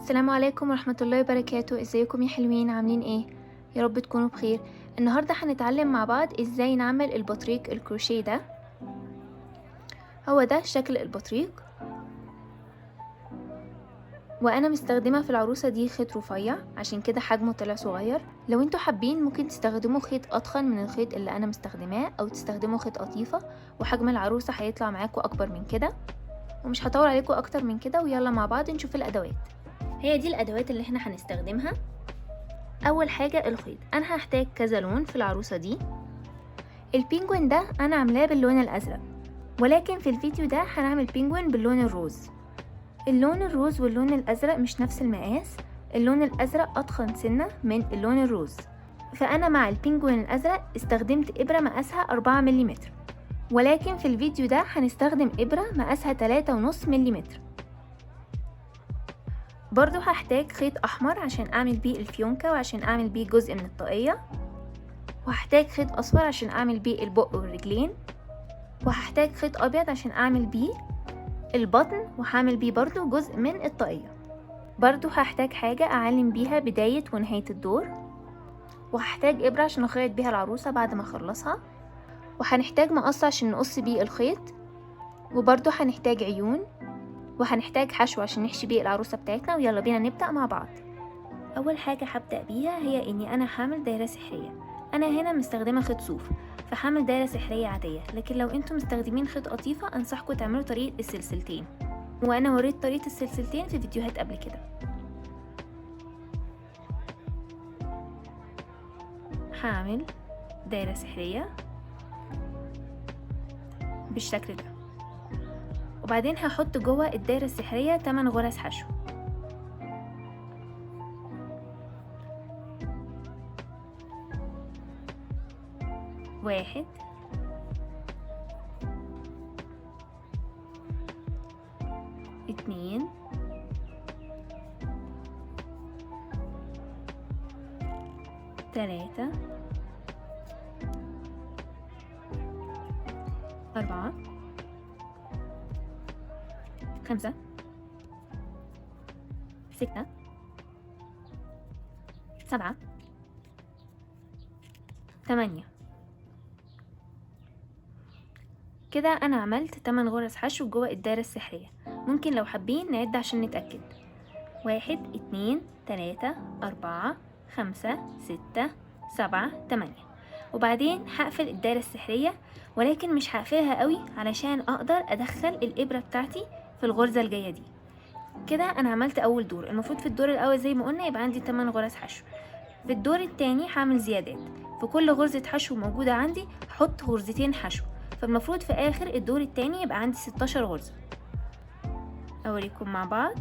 السلام عليكم ورحمة الله وبركاته. ازيكم يا حلوين؟ عاملين ايه؟ يا رب تكونوا بخير. النهاردة هنتعلم مع بعض ازاي نعمل البطريق الكروشيه ده. هو ده شكل البطريق، وانا مستخدمة في العروسة دي خيط رفيع عشان كده حجمه طلع صغير. لو انتوا حابين ممكن تستخدموا خيط اتخن من الخيط اللي انا مستخدماه، او تستخدموا خيط قطيفة وحجم العروسة هيطلع معاكم اكبر من كده. ومش هطول عليكم اكتر من كده، ويلا مع بعض نشوف الادوات. هي دي الادوات اللي احنا هنستخدمها. اول حاجة الخيط، انا هحتاج كذا لون في العروسة دي. البينجوين ده انا عاملاه باللون الازرق، ولكن في الفيديو ده هنعمل بينجوين باللون الروز. اللون الروز واللون الازرق مش نفس المقاس، اللون الازرق اتخن سنة من اللون الروز، فانا مع البينجوين الازرق استخدمت ابرة مقاسها 4 ملم، ولكن في الفيديو ده هنستخدم ابرة مقاسها 3.5 ملم. برضو هحتاج خيط احمر عشان اعمل بيه الفيونكة وعشان اعمل بيه جزء من الطاقية، وهحتاج خيط اصفر عشان اعمل بيه البق والرجلين، وهحتاج خيط ابيض عشان اعمل بيه البطن وهعمل بيه برضو جزء من الطاقية. برضو هحتاج حاجة اعلم بيها بداية ونهاية الدور، وهحتاج ابرة عشان اخيط بيها العروسة بعد ما اخلصها، وهنحتاج مقص عشان نقص بيه الخيط، وبرضو هنحتاج عيون، وهنحتاج حشو عشان نحشي بيه العروسة بتاعتنا. ويلا بينا نبدأ مع بعض. اول حاجة هبدأ بيها هي اني انا هعمل دايرة سحرية. انا هنا مستخدمة خيط صوف فهعمل دايرة سحرية عادية، لكن لو انتم مستخدمين خيط قطيفة انصحكم تعملوا طريقة السلسلتين، وانا وريت طريقة السلسلتين في فيديوهات قبل كده. هعمل دايرة سحرية بالشكل ده، وبعدين هحط جوه الدايرة السحرية 8 غرز حشو. واحد، اتنين، تلاتة، أربعة، خمسة، ستة، سبعة، تمانية. كده أنا عملت 8 غرز حشو جوه الدايرة السحرية. ممكن لو حابين نعد عشان نتأكد. 1 2 3 4 5 6 7 8. وبعدين هقفل الدايرة السحرية، ولكن مش هقفلها قوي علشان أقدر أدخل الإبرة بتاعتي في الغرزة الجاية دي. كده أنا عملت أول دور. المفروض في الدور الأول زي ما قلنا يبقى عندي 8 غرز حشو. في الدور التاني هعمل زيادات، في كل غرزة حشو موجودة عندي هحط غرزتين حشو، فالمفروض في آخر الدور التاني يبقى عندي 16 غرزة. أوريكم مع بعض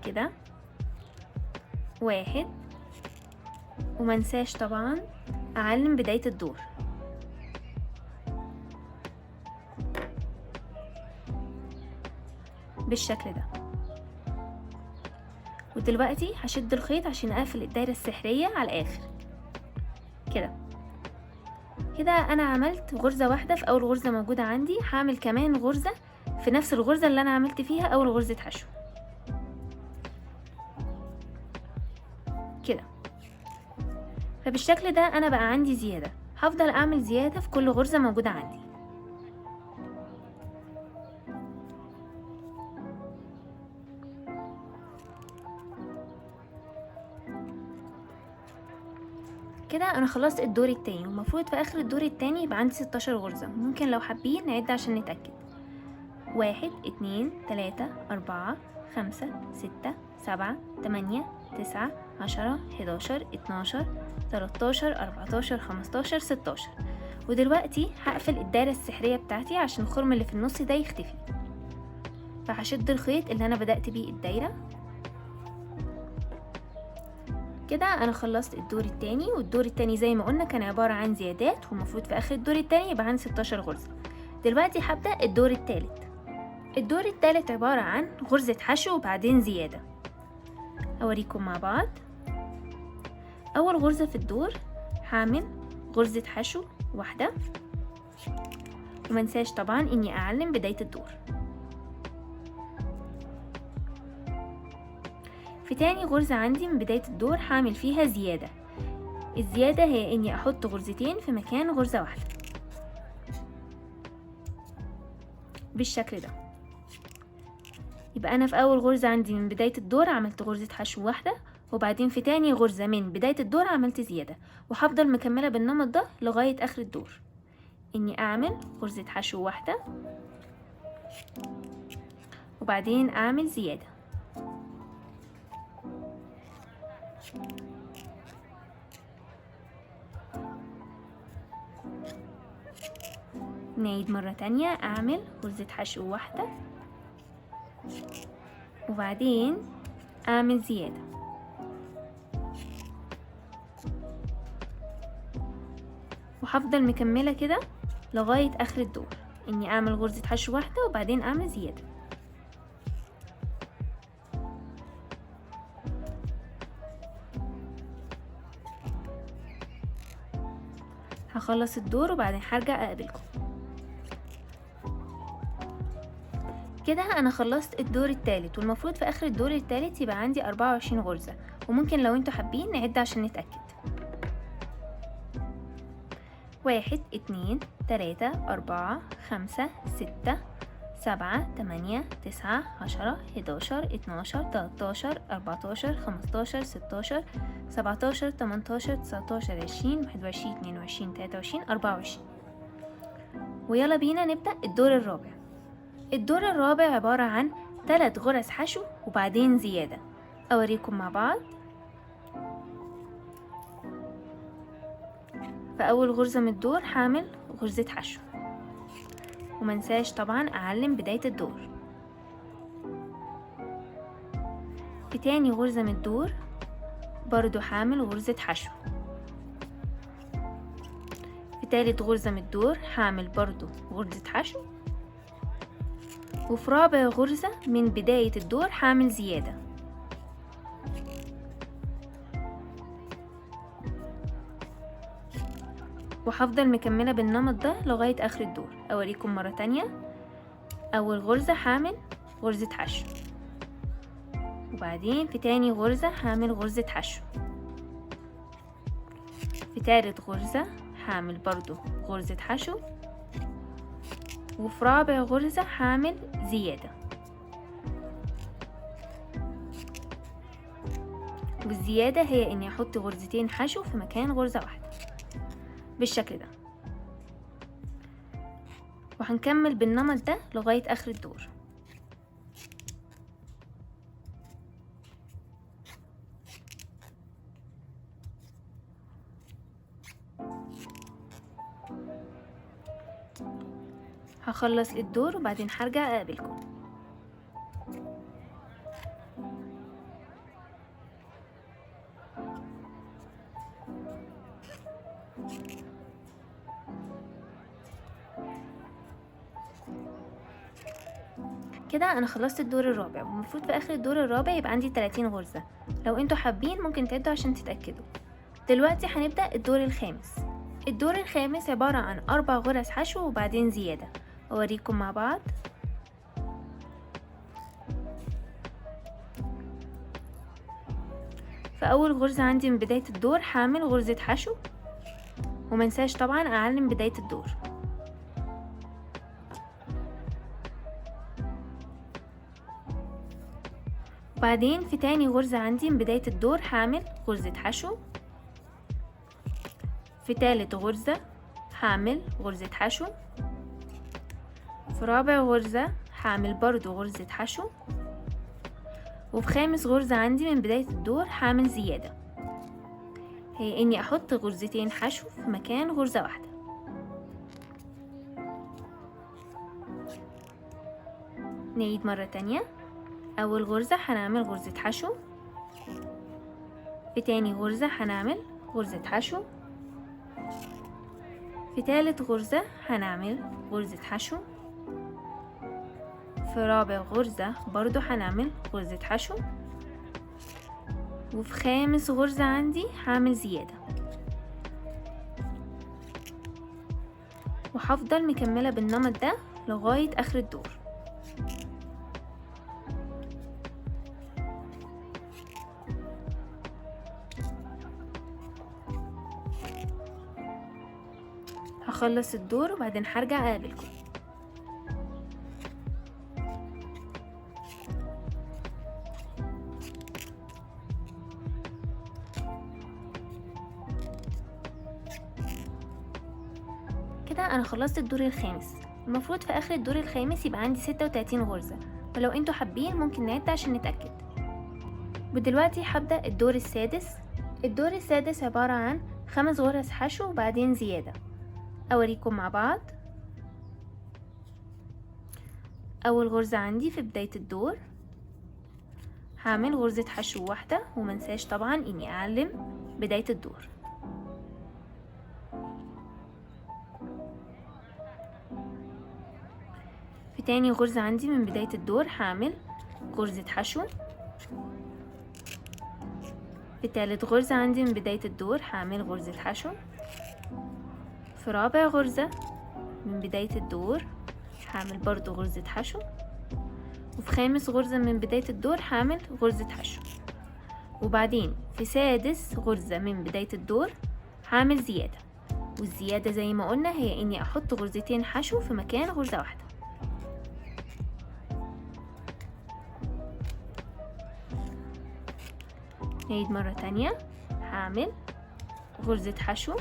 كده. 1، ومنساش طبعا أعلم بداية الدور. بالشكل ده. ودلوقتي هشد الخيط عشان اقفل الدايرة السحرية على الآخر كده. كده انا عملت غرزة واحدة في اول غرزة موجودة عندي، هعمل كمان غرزة في نفس الغرزة اللي انا عملت فيها اول غرزة حشو كده. فبالشكل ده انا بقى عندي زيادة، هفضل اعمل زيادة في كل غرزة موجودة عندي. كده انا خلصت الدور التاني، والمفروض في اخر الدور التاني يبقى عندي 16 غرزة. ممكن لو حابين نعد عشان نتأكد. 1 2 3 4 5 6 7 8 9 10 11 12 13 14 15 16. ودلوقتي هقفل الدايرة السحرية بتاعتي عشان الخرم اللي في النص ده يختفي، فهشد الخيط اللي انا بدأت بيه الدايرة كده. انا خلصت الدور التاني، والدور التاني زي ما قلنا كان عبارة عن زيادات، والمفروض في اخر الدور التاني يبقى عندي 16 غرزة. دلوقتي هبدأ الدور التالت. الدور التالت عبارة عن غرزة حشو وبعدين زيادة. اوريكم مع بعض. اول غرزة في الدور هعمل غرزة حشو واحدة، ومنساش طبعا اني اعلم بداية الدور. في تاني غرزة عندي من بداية الدور هعمل فيها زيادة. الزيادة هي اني احط غرزتين في مكان غرزة واحدة بالشكل ده. يبقى انا في اول غرزة عندي من بداية الدور عملت غرزة حشو واحدة، وبعدين في تاني غرزة من بداية الدور عملت زيادة، وهفضل مكملة بالنمط ده لغاية اخر الدور، اني اعمل غرزة حشو واحدة وبعدين اعمل زيادة. نعيد مرة تانية، اعمل غرزة حشو واحدة وبعدين اعمل زيادة. وهفضل مكملة كده لغاية اخر الدور، اني اعمل غرزة حشو واحدة وبعدين اعمل زيادة. هخلص الدور وبعدين هرجع اقابلكم. كده انا خلصت الدور الثالث، والمفروض في اخر الدور الثالث يبقى عندي 24 غرزة، وممكن لو انتوا حابين نعد عشان نتأكد. 1 2 3 4 5 6 7 8 9 10 11 12 13 14 15 16 17 18 19 20 21 22 23 24. ويلا بينا نبدأ الدور الرابع. الدور الرابع عبارة عن 3 غرز حشو وبعدين زيادة. أوريكم مع بعض. في أول غرزة من الدور هعمل غرزة حشو، ومنساش طبعا أعلم بداية الدور. في تاني غرزة من الدور برضو هعمل غرزة حشو. في تالت غرزة من الدور هعمل برضو غرزة حشو. وفي رابع غرزة من بداية الدور هعمل زيادة. وهفضل مكملة بالنمط ده لغاية اخر الدور. اوريكم مرة تانية. اول غرزة هعمل غرزة حشو، وبعدين في تاني غرزة هعمل غرزة حشو. في تالت غرزة هعمل برضو غرزة حشو، وفي رابع غرزة هعمل زيادة. والزيادة هي اني احط غرزتين حشو في مكان غرزة واحدة بالشكل ده. وهنكمل بالنمط ده لغاية اخر الدور. هخلص الدور وبعدين هرجع اقابلكم. كده انا خلصت الدور الرابع، والمفروض في اخر الدور الرابع يبقى عندي 30 غرزة. لو انتوا حابين ممكن تعدوا عشان تتأكدوا. دلوقتي هنبدأ الدور الخامس. الدور الخامس عبارة عن 4 غرز حشو وبعدين زيادة. اوريكم مع بعض. في اول غرزة عندي من بداية الدور هعمل غرزة حشو، ومنساش طبعا اعلم بداية الدور. بعدين في تاني غرزة عندي من بداية الدور هعمل غرزة حشو. في تالت غرزة هعمل غرزة حشو. في رابع غرزة هعمل برضو غرزة حشو. وفي خامس غرزة عندي من بداية الدور هعمل زيادة، هي اني احط غرزتين حشو في مكان غرزة واحدة. نعيد مرة تانية. اول غرزة هنعمل غرزة حشو. في تاني غرزة هنعمل غرزة حشو. في تالت غرزة هنعمل غرزة حشو. في رابع غرزة برضو هنعمل غرزة حشو. وفي خامس غرزة عندي هعمل زيادة. وهفضل مكملة بالنمط ده لغاية اخر الدور. هخلص الدور وبعدين هرجع اقابلكم. كده انا خلصت الدور الخامس. المفروض في اخر الدور الخامس يبقى عندي 36 غرزة، ولو انتوا حابين ممكن نعد عشان نتأكد. ودلوقتي هبدأ الدور السادس. الدور السادس عبارة عن 5 غرز حشو وبعدين زيادة. اوريكم مع بعض. اول غرزة عندي في بداية الدور هعمل غرزة حشو واحدة، ومنساش طبعا اني اعلم بداية الدور. في تاني غرزة عندي من بداية الدور هعمل غرزة حشو. في تالت غرزة عندي من بداية الدور هعمل غرزة حشو. في رابع غرزة من بداية الدور هعمل برضو غرزة حشو. وفي خامس غرزة من بداية الدور هعمل غرزة حشو. وبعدين في سادس غرزة من بداية الدور هعمل زيادة، والزيادة زي ما قلنا هي اني احط غرزتين حشو في مكان غرزة واحدة. نعيد مرة تانية. هعمل غرزة حشو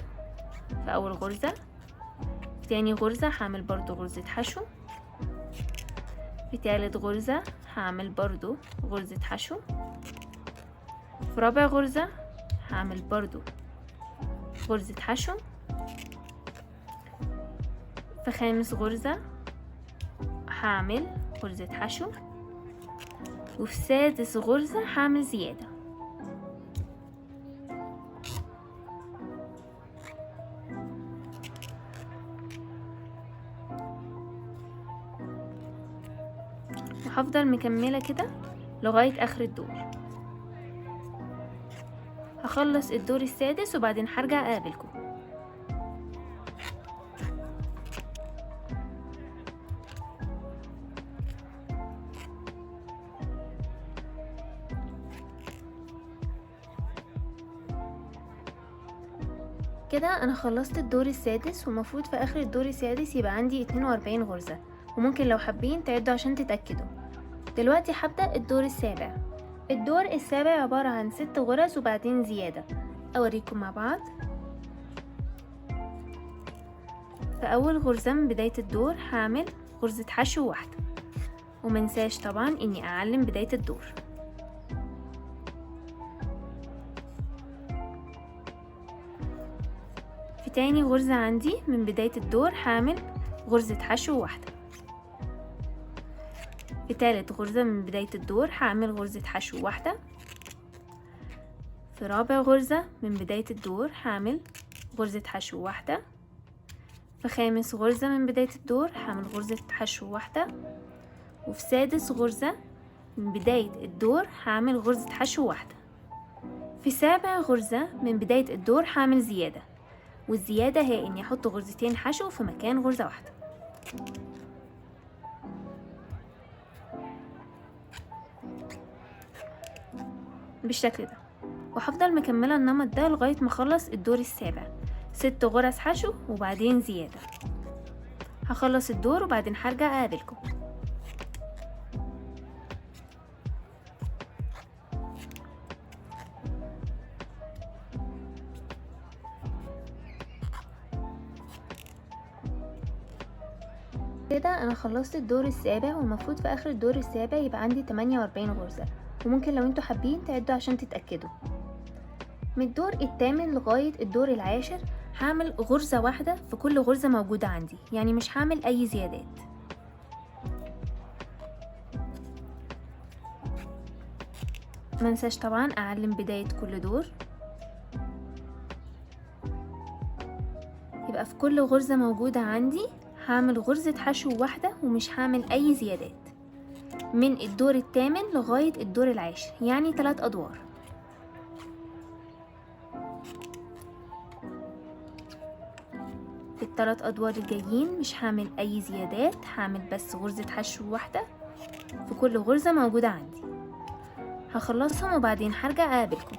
في اول غرزة. في تاني غرزة هعمل برضو غرزة حشو. في تالت غرزة هعمل برضو غرزة حشو. في رابع غرزة هعمل برضو غرزة حشو. في خامس غرزة هعمل غرزة حشو. وفي سادس غرزة هعمل زيادة. وهفضل مكملة كده لغاية اخر الدور. هخلص الدور السادس وبعدين هرجع اقابلكم. كده انا خلصت الدور السادس، ومفروض في اخر الدور السادس يبقى عندي 42 غرزة، وممكن لو حابين تعدوا عشان تتأكدوا. دلوقتي هبدأ الدور السابع. الدور السابع عبارة عن 6 غرز وبعدين زيادة. اوريكم مع بعض. في اول غرزة من بداية الدور هعمل غرزة حشو واحدة، ومنساش طبعا اني اعلم بداية الدور. في تاني غرزة عندي من بداية الدور هعمل غرزة حشو واحدة. في تالت غرزة من بداية الدور هعمل غرزة حشو واحدة. في رابع غرزة من بداية الدور هعمل غرزة حشو واحدة. في خامس غرزة من بداية الدور هعمل غرزة حشو واحدة. وفي سادس غرزة من بداية الدور هعمل غرزة حشو واحدة. في سابع غرزة من بداية الدور هعمل زيادة، والزيادة هي اني احط غرزتين حشو في مكان غرزة واحدة. بالشكل ده، وهفضل مكملة النمط ده لغاية ما اخلص الدور السابع. 6 غرز حشو وبعدين زيادة. هخلص الدور وبعدين هرجع اقابلكم. كده انا خلصت الدور السابع، والمفروض في اخر الدور السابع يبقى عندي 48 غرزة، وممكن لو انتوا حابين تعدوا عشان تتأكدوا. من الدور الثامن لغاية الدور العاشر هعمل غرزة واحدة في كل غرزة موجودة عندي، يعني مش هعمل اي زيادات. منساش طبعا اعلم بداية كل دور. يبقى في كل غرزة موجودة عندي هعمل غرزة حشو واحدة ومش هعمل اي زيادات، من الدور الثامن لغاية الدور العاشر، يعني 3 ادوار. في ال3 ادوار الجايين مش هعمل اي زيادات، هعمل بس غرزة حشو واحدة في كل غرزة موجودة عندي. هخلصهم وبعدين هرجع اقابلكم.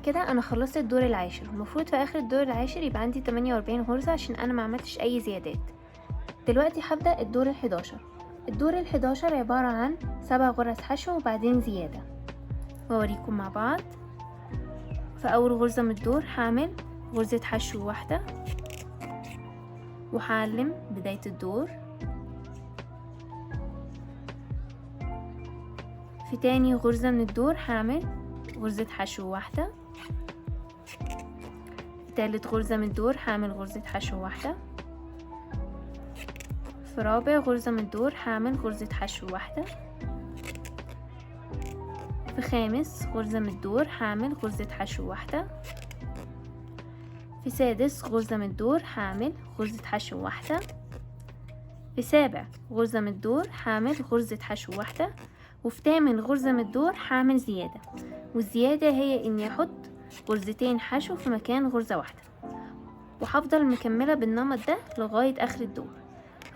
كده انا خلصت الدور العاشر. المفروض في اخر الدور العاشر يبقى عندي 48 غرزة عشان انا ما عملتش اي زيادات. دلوقتي هبدأ الدور ال11. الدور ال11 عبارة عن 7 غرز حشو وبعدين زيادة، وأوريكم مع بعض. في أول غرزة من الدور هعمل غرزة حشو واحدة وهعلم بداية الدور. في تاني غرزة من الدور هعمل غرزة حشو واحدة. في تالت غرزة من الدور هعمل غرزة حشو واحدة. في رابع غرزة من الدور هعمل غرزة حشو واحدة. في خامس غرزة من الدور هعمل غرزة حشو واحدة. في سادس غرزة من الدور هعمل غرزة حشو واحدة. في سابع غرزة من الدور هعمل غرزة حشو واحدة. وفي تامن غرزة من الدور هعمل زيادة، والزيادة هي اني احط غرزتين حشو في مكان غرزة واحدة، وهفضل مكملة بالنمط ده لغاية اخر الدور،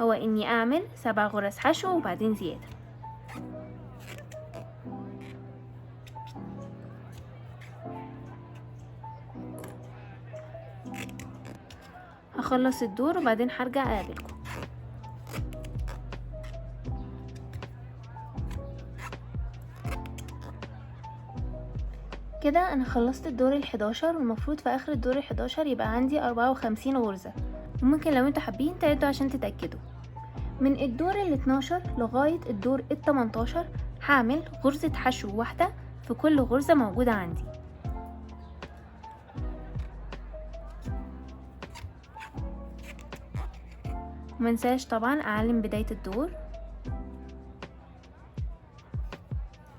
هو اني اعمل 7 غرز حشو وبعدين زيادة. هخلص الدور وبعدين هرجع اقابلكم. كده انا خلصت الدور ال11، والمفروض في اخر الدور ال11 يبقى عندي 54 غرزة، وممكن لو انتوا حابين تعدوا عشان تتأكدوا. من الدور ال12 لغاية الدور ال18 هعمل غرزة حشو واحدة في كل غرزة موجودة عندي. ومنساش طبعا اعلم بداية الدور.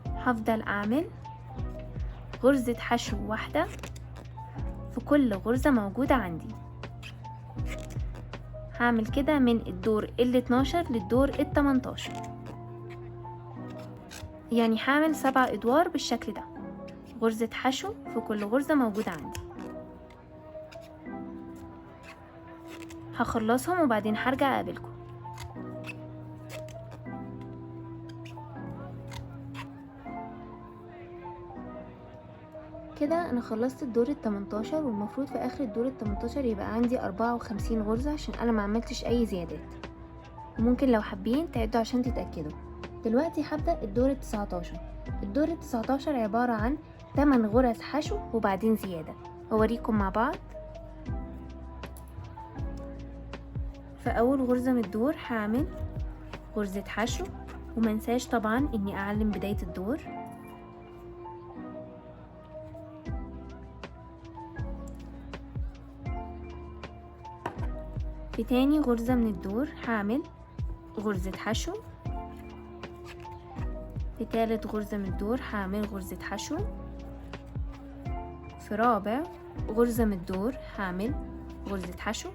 هفضل اعمل غرزة حشو واحدة في كل غرزة موجودة عندي. هعمل كده من الدور ال12 للدور ال18، يعني هعمل 7 ادوار بالشكل ده، غرزة حشو في كل غرزة موجودة عندي. هخلصهم وبعدين هرجع اقابلكم. كده انا خلصت الدور ال18، والمفروض في اخر الدور ال18 يبقى عندي 54 غرزة عشان انا ما عملتش اي زيادات، وممكن لو حابين تعدوا عشان تتأكدوا. دلوقتي هبدأ الدور ال19. الدور ال19 عبارة عن 8 غرز حشو وبعدين زيادة، اوريكم مع بعض. في اول غرزة من الدور هعمل غرزة حشو، ومنساش طبعا اني اعلم بداية الدور. في تاني غرزة من الدور هعمل غرزة حشو. في تالت غرزة من الدور هعمل غرزة حشو. في رابع غرزة من الدور هعمل غرزة حشو.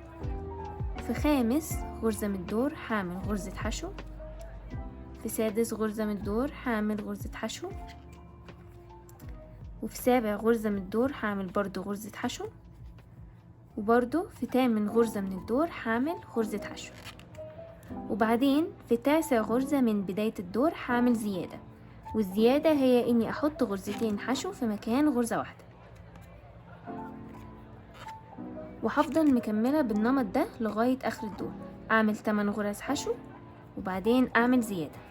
في خامس غرزة من الدور هعمل غرزة حشو. في سادس غرزة من الدور هعمل غرزة حشو. وفي سابع غرزة من الدور هعمل برضو غرزة حشو. وبرضو في تامن غرزة من الدور هعمل غرزة حشو. وبعدين في تاسع غرزة من بداية الدور هعمل زيادة، والزيادة هي اني احط غرزتين حشو في مكان غرزة واحدة، وهفضل مكملة بالنمط ده لغاية اخر الدور. اعمل 8 غرز حشو وبعدين اعمل زيادة.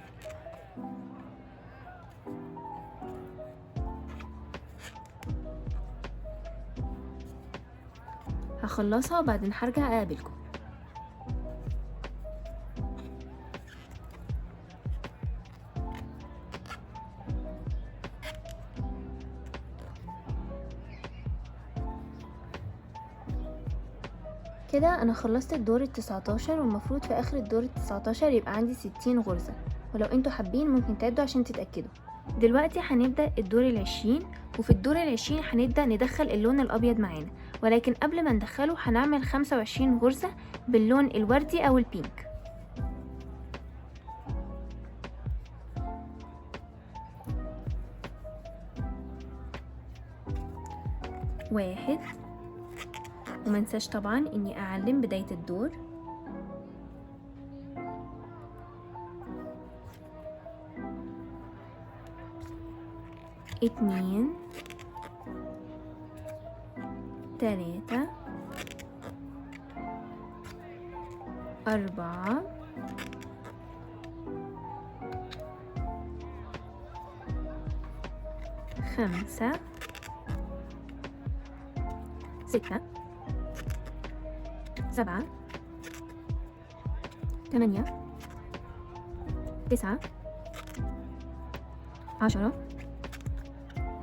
هخلصها وبعدين هرجع اقابلكم. كده انا خلصت الدور ال19، والمفروض في اخر الدور ال19 يبقى عندي 60 غرزة، ولو انتوا حابين ممكن تعدوا عشان تتأكدوا. دلوقتي هنبدأ الدور ال20، وفي الدور ال20 هنبدأ ندخل اللون الابيض معانا، ولكن قبل ما ندخله هنعمل 25 غرزة باللون الوردي او البينك. 1، ومنساش طبعا اني اعلم بداية الدور. 2، 3 4 5 6 7 8 9 10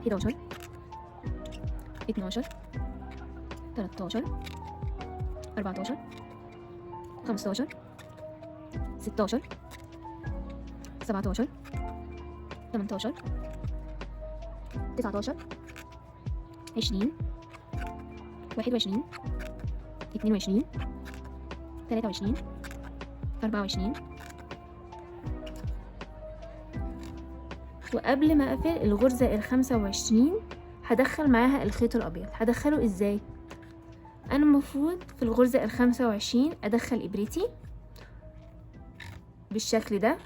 11 12 13 14 15 16 17 18 19 20 21 22 23 24. وقبل ما اقفل الغرزة 25 هدخل معاها الخيط الابيض. هدخله ازاي؟ انا المفروض في الغرزة 25 ادخل ابرتي بالشكل ده.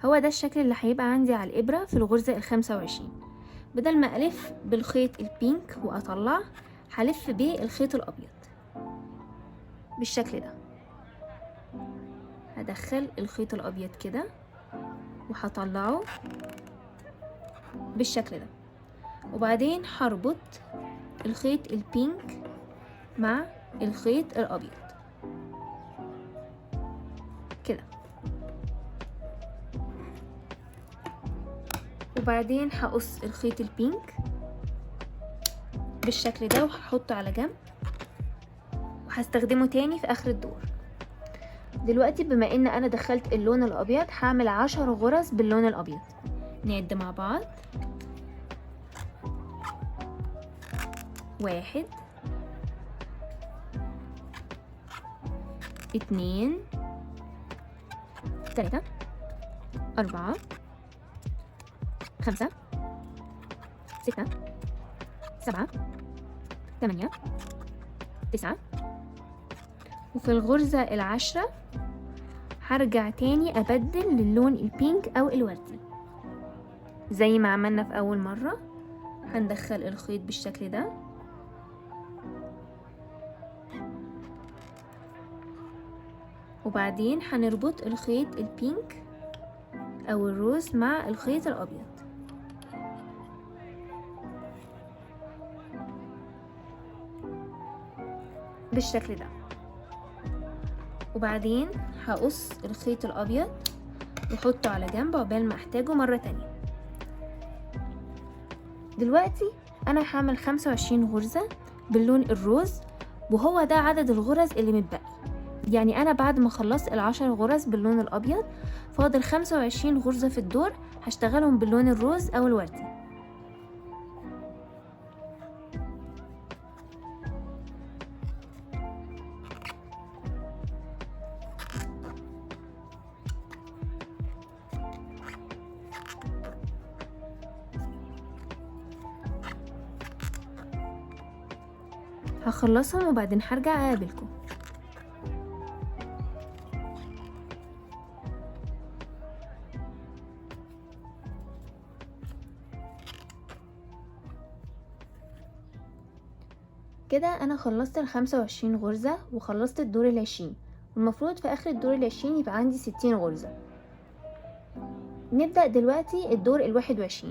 هو ده الشكل اللي هيبقى عندي على الابرة في الغرزة 25. بدل ما الف بالخيط البينك واطلع، هلف بالخيط الابيض بالشكل ده. هدخل الخيط الابيض كده وهطلعه بالشكل ده، وبعدين هربط الخيط البينك مع الخيط الابيض كده، وبعدين هقص الخيط البينك بالشكل ده وهحطه على جنب، وهستخدمه تاني في اخر الدور. دلوقتي بما ان انا دخلت اللون الابيض هعمل 10 غرز باللون الابيض. نعد مع بعض: 1 2 3 4 5 6 7 8 9. وفي الغرزة 10 هرجع تاني ابدل للون البينك او الوردي زي ما عملنا في اول مرة. هندخل الخيط بالشكل ده، وبعدين هنربط الخيط البينك او الروز مع الخيط الابيض بالشكل ده، وبعدين هقص الخيط الابيض واحطه على جنب عقبال ما احتاجه مرة تانية. دلوقتي انا هعمل 25 غرزة باللون الروز، وهو ده عدد الغرز اللي متبقي. يعني انا بعد ما خلصت ال10 غرز باللون الابيض فاضل 25 غرزة في الدور هشتغلهم باللون الروز او الوردي. هخلصهم وبعدين هرجع اقابلكم. كده انا خلصت ال25 غرزة وخلصت الدور ال20، والمفروض في اخر الدور ال20 يبقى عندي 60 غرزة. نبدأ دلوقتي الدور ال21.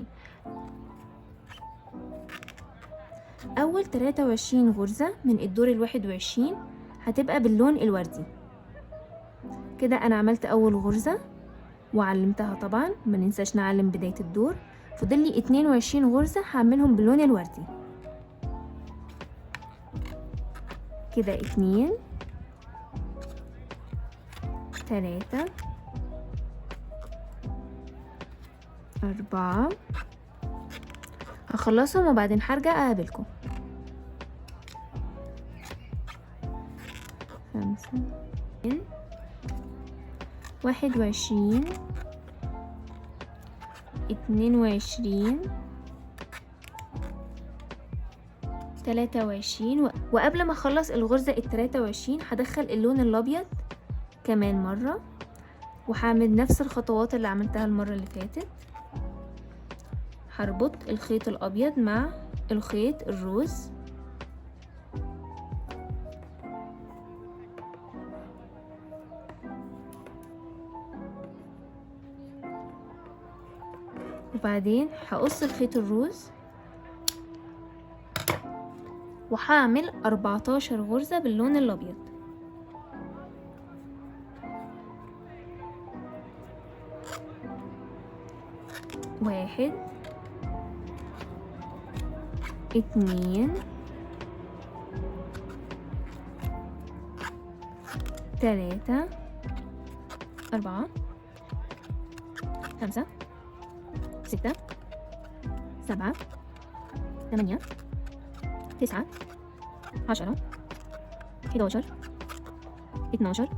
اول 23 غرزة من الدور ال21 هتبقى باللون الوردي. كده انا عملت اول غرزة وعلمتها، طبعا ما ننساش نعلم بداية الدور. فاضل لي 22 غرزة هعملهم باللون الوردي. كده 2 3 4. هخلصهم وبعدين هرجع اقابلكم. 5 21 22 23. وقبل ما اخلص الغرزة ال23 هدخل اللون الابيض كمان مرة، وهعمل نفس الخطوات اللي عملتها المرة اللي فاتت. هربط الخيط الابيض مع الخيط الروز وبعدين هقص الخيط الروز وهعمل 14 غرزة باللون الابيض. 1 2 3 4 5 6 7 8 9 10 11 12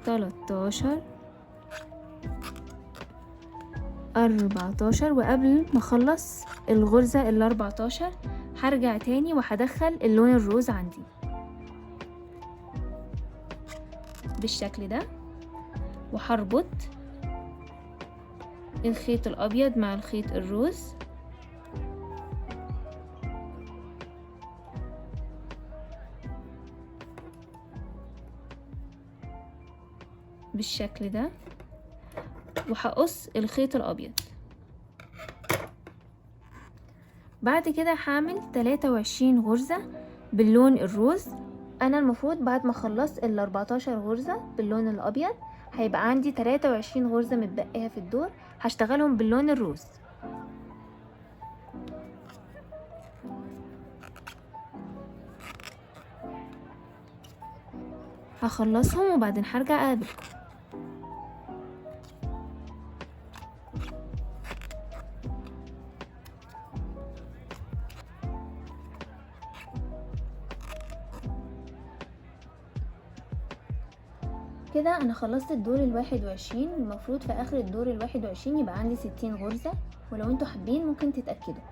13 14. وقبل ما اخلص الغرزة ال14 هرجع تاني وهدخل اللون الروز عندي بالشكل ده، وهربط الخيط الابيض مع الخيط الروز بالشكل ده، وهقص الخيط الابيض. بعد كده هعمل 23 غرزة باللون الروز. انا المفروض بعد ما خلصت ال14 غرزة باللون الابيض هيبقى عندي 23 غرزة متبقية في الدور هشتغلهم باللون الروز. هخلصهم وبعدين هرجع اقابلكم. كده انا خلصت الدور ال21. المفروض في اخر الدور ال21 يبقى عندي 60 غرزة، ولو انتوا حابين ممكن تتأكدوا.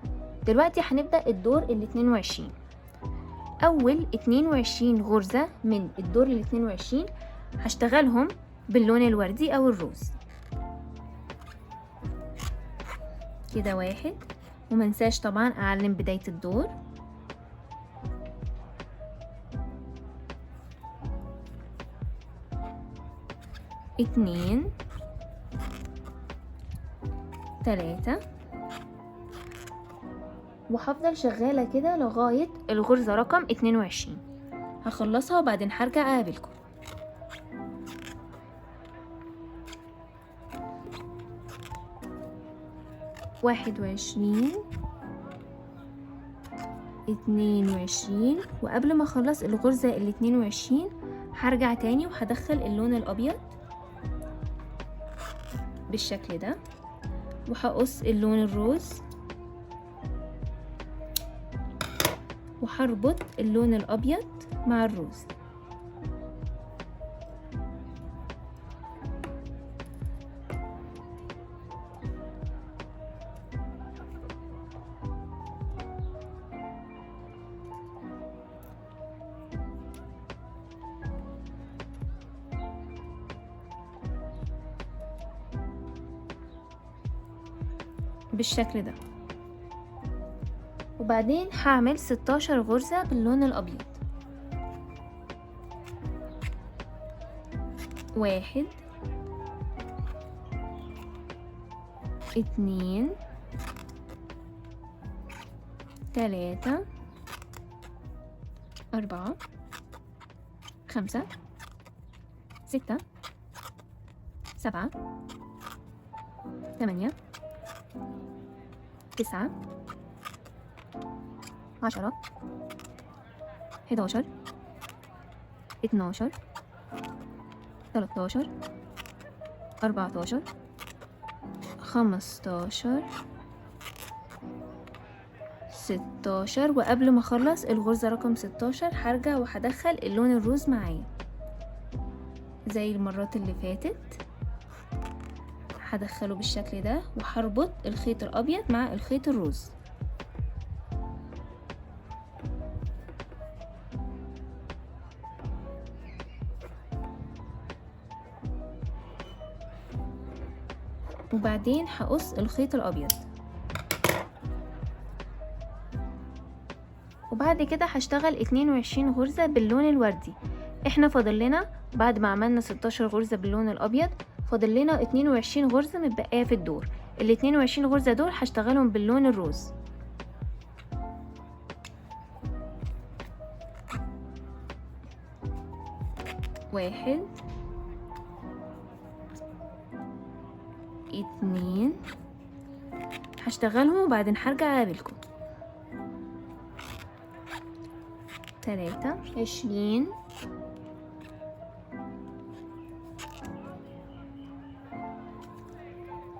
دلوقتي هنبدأ الدور ال22. اول 22 غرزة من الدور ال22 هشتغلهم باللون الوردي او الروز كده. 1 ومنساش طبعا اعلم بداية الدور. 2 3 وهفضل شغالة كده لغاية الغرزة رقم 22. هخلصها وبعدين هرجع اقابلكم. واحد 22 وقبل ما اخلص الغرزة ال22 هرجع تاني وهدخل اللون الابيض بالشكل ده، وهقص اللون الروز وهربط اللون الابيض مع الروز بالشكل ده. وبعدين هعمل 16 غرزة باللون الابيض. 1 2 3 4 5 6 7 8 9 10 11 12 13 14 15 16. وقبل ما اخلص الغرزة رقم 16 هرجع وهدخل اللون الروز معايا زي المرات اللي فاتت. هدخله بالشكل ده وهربط الخيط الابيض مع الخيط الروز. وبعدين هقص الخيط الابيض. وبعد كده هشتغل 22 غرزة باللون الوردي. احنا فاضل لنا بعد ما عملنا 16 غرزة باللون الابيض فاضل لنا 22 غرزة متبقية في الدور. ال22 غرزة دول هشتغلهم باللون الروز. واحد، اتنين، هشتغلهم وبعدين هرجع اقابلكم. 23،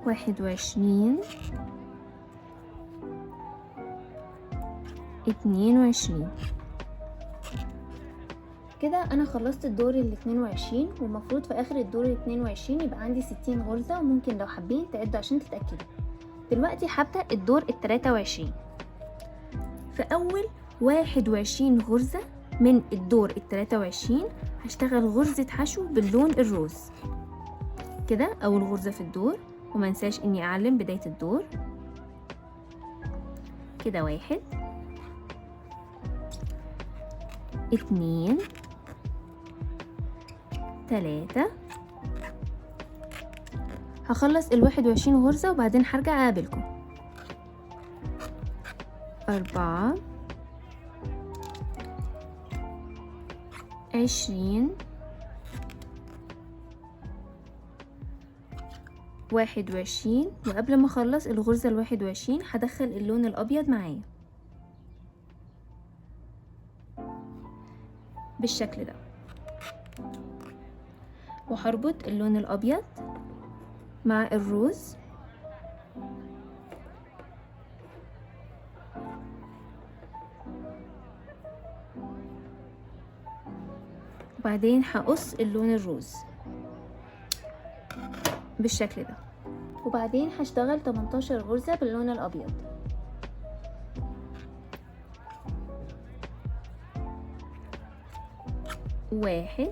21، 22. كده انا خلصت الدور ال22، والمفروض في اخر الدور ال22 يبقى عندي 60 غرزة، وممكن لو حابين تعدوا عشان تتأكدوا. دلوقتي هبدأ الدور ال23. في اول 21 غرزة من الدور ال23 هشتغل غرزة حشو باللون الروز. كده اول غرزة في الدور، ومنساش اني اعلم بداية الدور. كده 1، 2، 3. هخلص ال21 غرزة وبعدين هرجع اقابلكم. 4، 20، 21. وقبل ما اخلص الغرزة ال21 هدخل اللون الابيض معايا بالشكل ده، وهربط اللون الابيض مع الروز. وبعدين هقص اللون الروز بالشكل ده، وبعدين هشتغل 18 غرزة باللون الابيض. 1،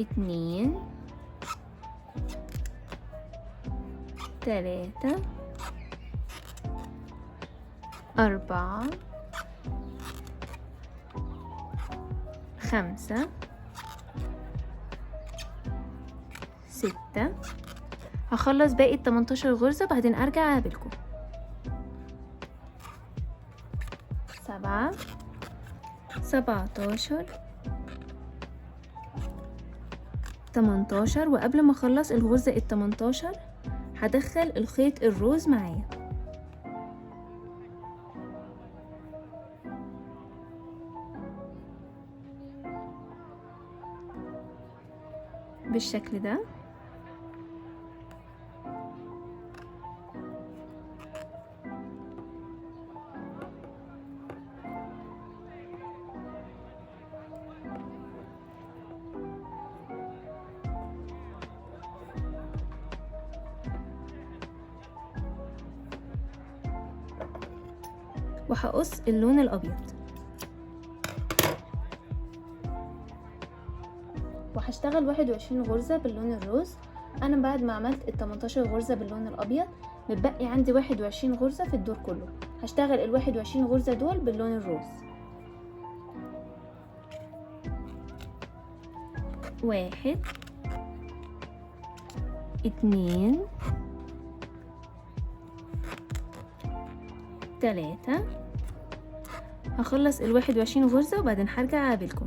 2، 3، 4، 5، 6. هخلص باقي 18 غرزة بعدين ارجع اقابلكم. 7، 17، 18. وقبل ما اخلص الغرزة ال18 هدخل الخيط الروز معايا بالشكل ده. وهقص اللون الابيض، وهشتغل 21 غرزة باللون الروز. انا بعد ما عملت ال 18 غرزة باللون الابيض متبقي عندي 21 غرزة في الدور كله. هشتغل ال 21 غرزة دول باللون الروز. 1، 2، 3. هخلص ال 21 غرزة وبعدين هرجع اقابلكم.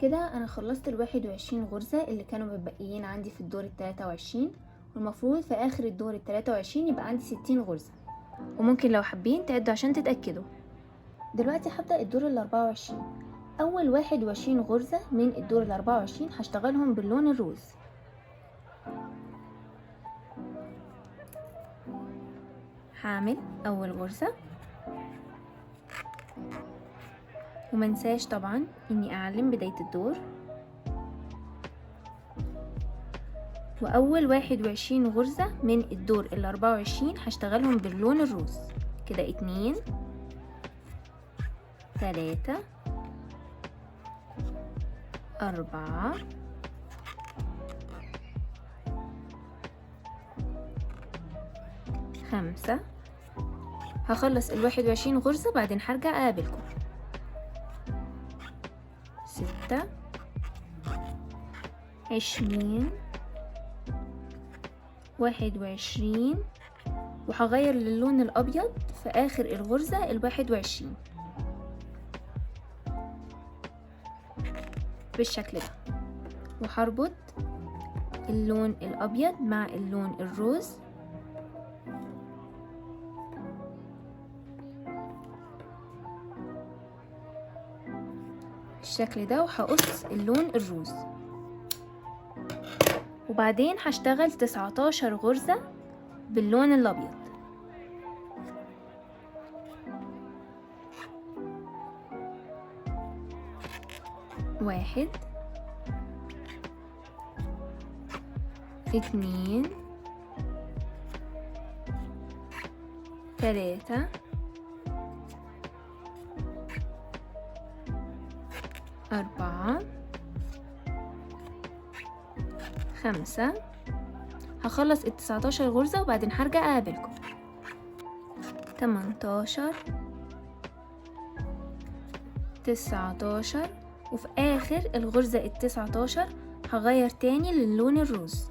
كده انا خلصت ال 21 غرزة اللي كانوا متبقيين عندي في الدور ال 23، والمفروض في اخر الدور ال 23 يبقى عندي 60 غرزة، وممكن لو حابين تعدوا عشان تتأكدوا. دلوقتي هبدأ الدور ال 24. اول 21 غرزة من الدور ال 24 هشتغلهم باللون الروز. هعمل اول غرزة، ومنساش طبعا اني اعلم بداية الدور. واول 21 غرزة من الدور ال 24 هشتغلهم باللون الروز. كده 2، 3، 4، 5، 5. هخلص ال21 غرزة بعدين هرجع اقابلكم. 6 20 21. وهغير للون الابيض في اخر الغرزة ال21 بالشكل ده، وهربط اللون الابيض مع اللون الروز بالشكل ده، وهقص اللون الروز. وبعدين هشتغل 19 غرزة باللون الابيض. 1 2 3 4 5. هخلص ال19 غرزة وبعدين هرجع اقابلكم. 18 19. وفي اخر الغرزة ال19 هغير تاني للون الروز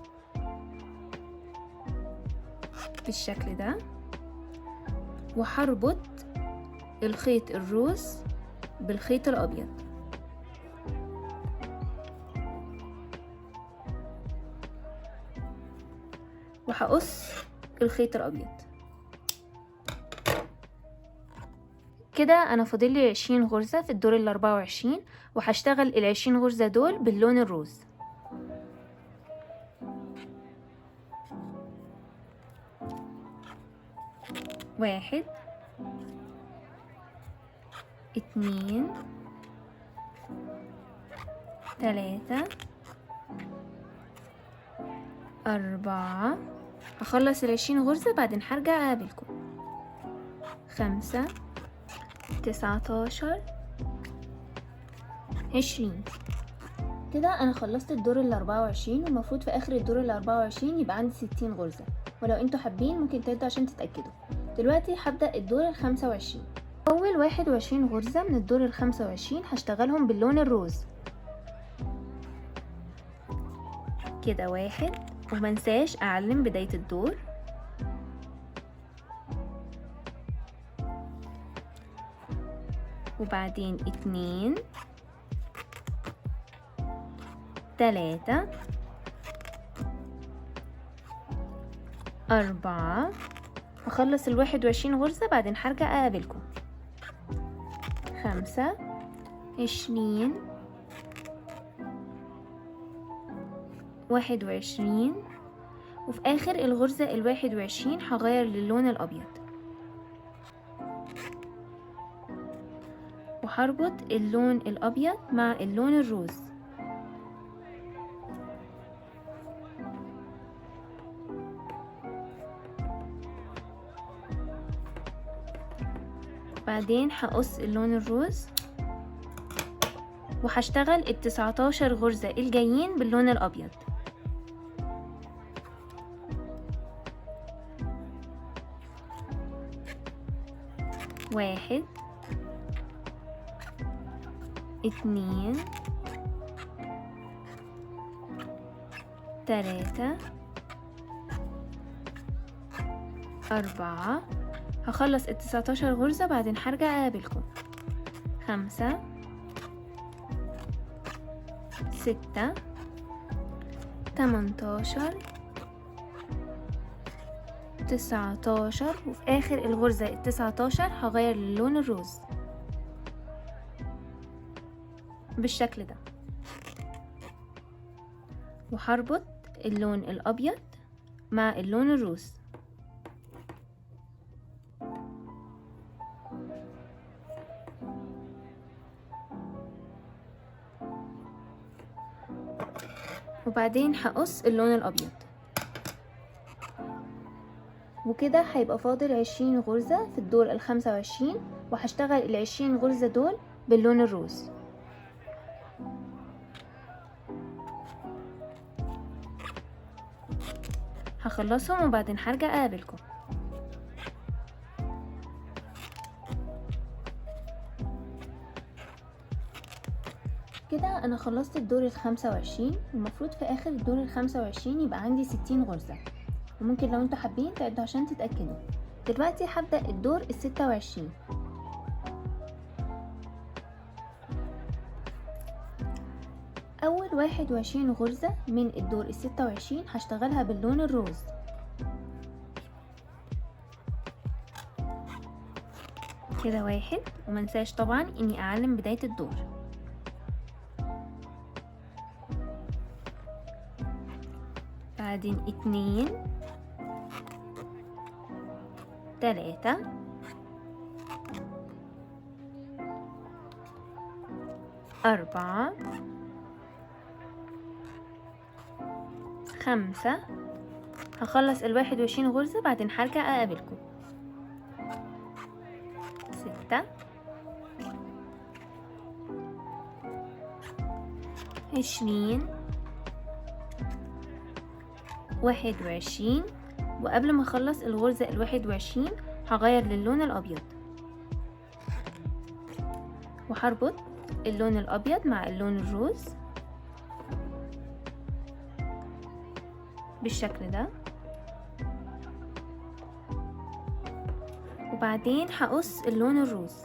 بالشكل ده، وهربط الخيط الروز بالخيط الابيض. وهقص الخيط الابيض كده. انا فاضل لي 20 غرزة في الدور ال24، وهشتغل ال20 غرزة دول باللون الروز. 1 2 3 4. هخلص ال20 غرزة بعدين هرجع اقابلكم. 5 19 20. كده انا خلصت الدور ال24، والمفروض في اخر الدور ال24 يبقى عندي 60 غرزة، ولو انتوا حابين ممكن تعدوا عشان تتأكدوا. دلوقتي هبدأ الدور ال25. اول 21 غرزة من الدور ال25 هشتغلهم باللون الروز كده. 1 ومنساش اعلم بداية الدور. 2 3 4. هخلص ال21 غرزة بعدين هرجع اقابلكم. 5 20 21. وفي اخر الغرزة ال21 هغير للون الابيض، وهربط اللون الابيض مع اللون الروز. بعدين هقص اللون الروز، وهشتغل ال19 غرزة الجايين باللون الابيض. 1 2 3 4. هخلص ال19 غرزة بعدين هرجع اقابلكم. 5 6 18 19. وفي اخر الغرزة ال19 هغير للون الروز بالشكل ده، وهربط اللون الابيض مع اللون الروز. وبعدين هقص اللون الابيض، وكده هيبقى فاضل 20 غرزة في الدور ال25، وهشتغل ال20 غرزة دول باللون الروز. هخلصهم وبعدين هرجع اقابلكم. كده انا خلصت الدور ال25. المفروض في اخر الدور ال25 يبقى عندي 60 غرزة، وممكن لو انتوا حابين تعدوا عشان تتأكدوا. دلوقتي هبدأ الدور ال26. اول 21 غرزة من الدور ال26 هشتغلها باللون الروز. كده واحد، ومنساش طبعا اني اعلم بداية الدور. بعدين 2 3 4 5. هخلص ال21 غرزة بعدين هرجع اقابلكم. 6 20 21. وقبل ما اخلص الغرزة ال21 هغير للون الابيض، وهربط اللون الابيض مع اللون الروز بالشكل ده، وبعدين هقص اللون الروز.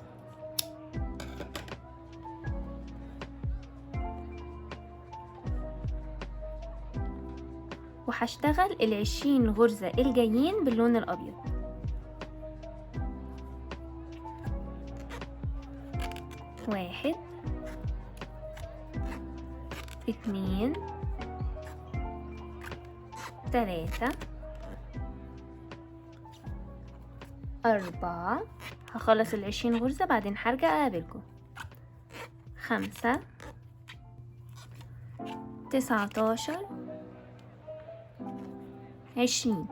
وهشتغل ال20 غرزة الجايين باللون الابيض. واحد 2 3 4. هخلص ال20 غرزة بعدين هرجع اقابلكم. 5 19 20.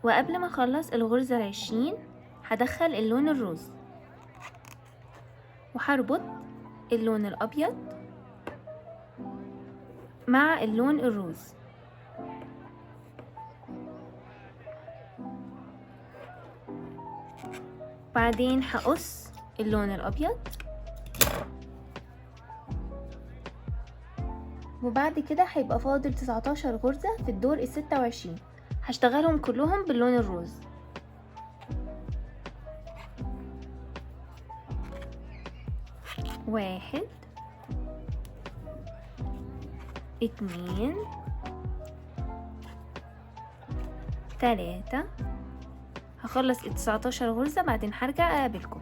وقبل ما اخلص الغرزة ال20 هدخل اللون الروز، وهربط اللون الابيض مع اللون الروز. بعدين هقص اللون الابيض، وبعد كده هيبقى فاضل 19 غرزة في الدور ال26 هشتغلهم كلهم باللون الروز. واحد 2 3. هخلص ال19 غرزة بعدين هرجع اقابلكم.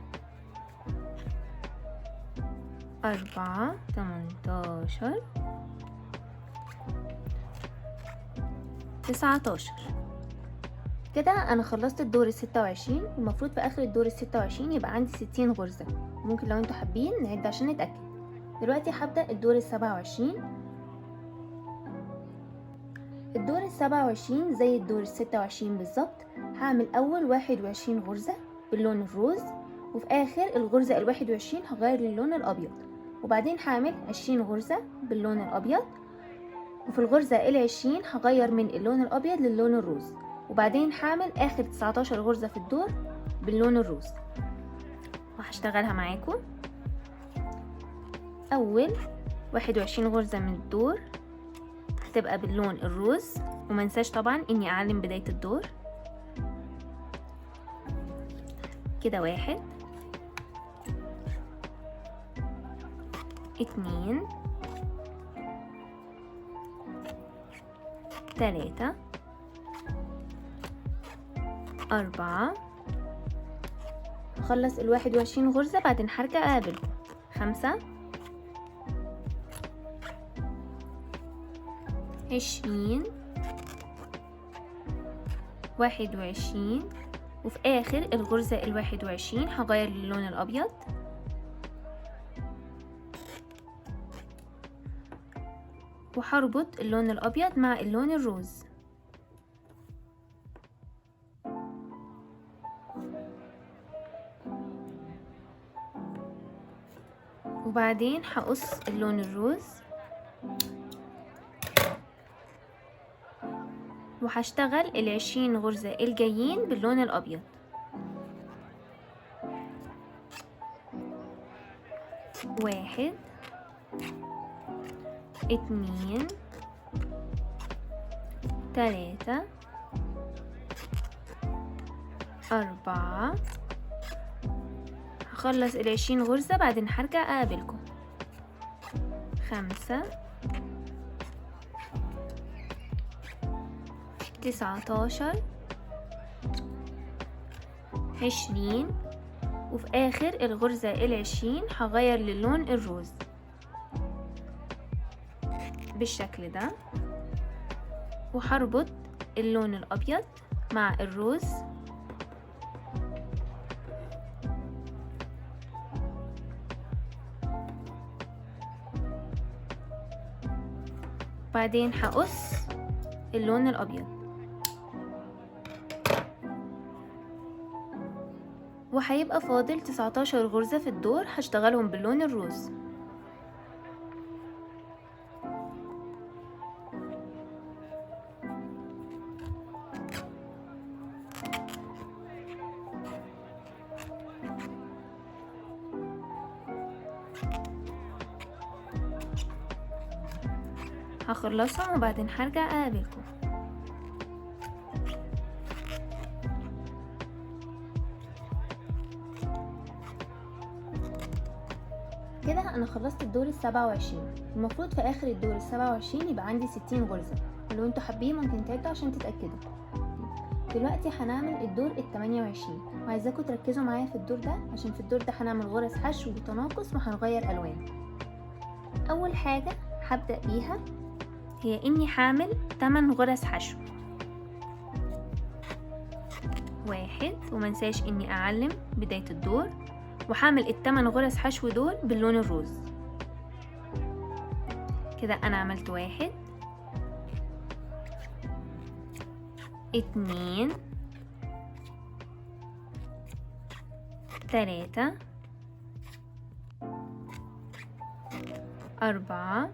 4 18 19. كده انا خلصت الدور ال26. المفروض في اخر الدور ال26 يبقى عندي 60 غرزة. ممكن لو انتوا حابين نعد عشان نتأكد. دلوقتي هبدأ الدور ال27. الدور ال27 زي الدور ال26 بالظبط. هعمل اول 21 غرزة باللون الروز، وفي اخر الغرزة ال21 هغير للون الابيض، وبعدين هعمل 20 غرزة باللون الابيض، وفي الغرزة ال20 هغير من اللون الابيض للون الروز، وبعدين هعمل اخر 19 غرزة في الدور باللون الروز وهشتغلها معاكم. اول 21 غرزة من الدور هتبقى باللون الروز، ومنساش طبعا اني اعلم بداية الدور. كده 1 2 3 4. هخلص ال21 غرزة بعدين هرجع اقابلكم. 5 20 21. وفي اخر الغرزة ال21 هغير للون الابيض، وهربط اللون الابيض مع اللون الروز، وبعدين هقص اللون الروز وهشتغل ال20 غرزة الجايين باللون الابيض. 1 2 3 4. هخلص 20 غرزة بعدين هرجع اقابلكم. 5 19 20. وفي اخر الغرزة 20 هغير للون الروز بالشكل ده، وهربط اللون الابيض مع الروز بعدين هقص اللون الابيض، وهيبقى فاضل 19 غرزة في الدور هشتغلهم باللون الروز. هخلصهم وبعدين هرجع اقابلكم. كده انا خلصت الدور ال27. المفروض في اخر الدور ال27 يبقى عندي 60 غرزة، ولو انتوا حابين ممكن تعدوا عشان تتأكدوا. دلوقتي هنعمل الدور ال28، وعايزاكم تركزوا معايا في الدور ده عشان في الدور ده هنعمل غرز حشو وتناقص وهنغير الوان. اول حاجة هبدأ بيها هي اني هعمل 8 غرز حشو. 1 ومنساش اني اعلم بداية الدور، وهعمل ال8 غرز حشو دول باللون الروز. كده انا عملت 1 2 3 4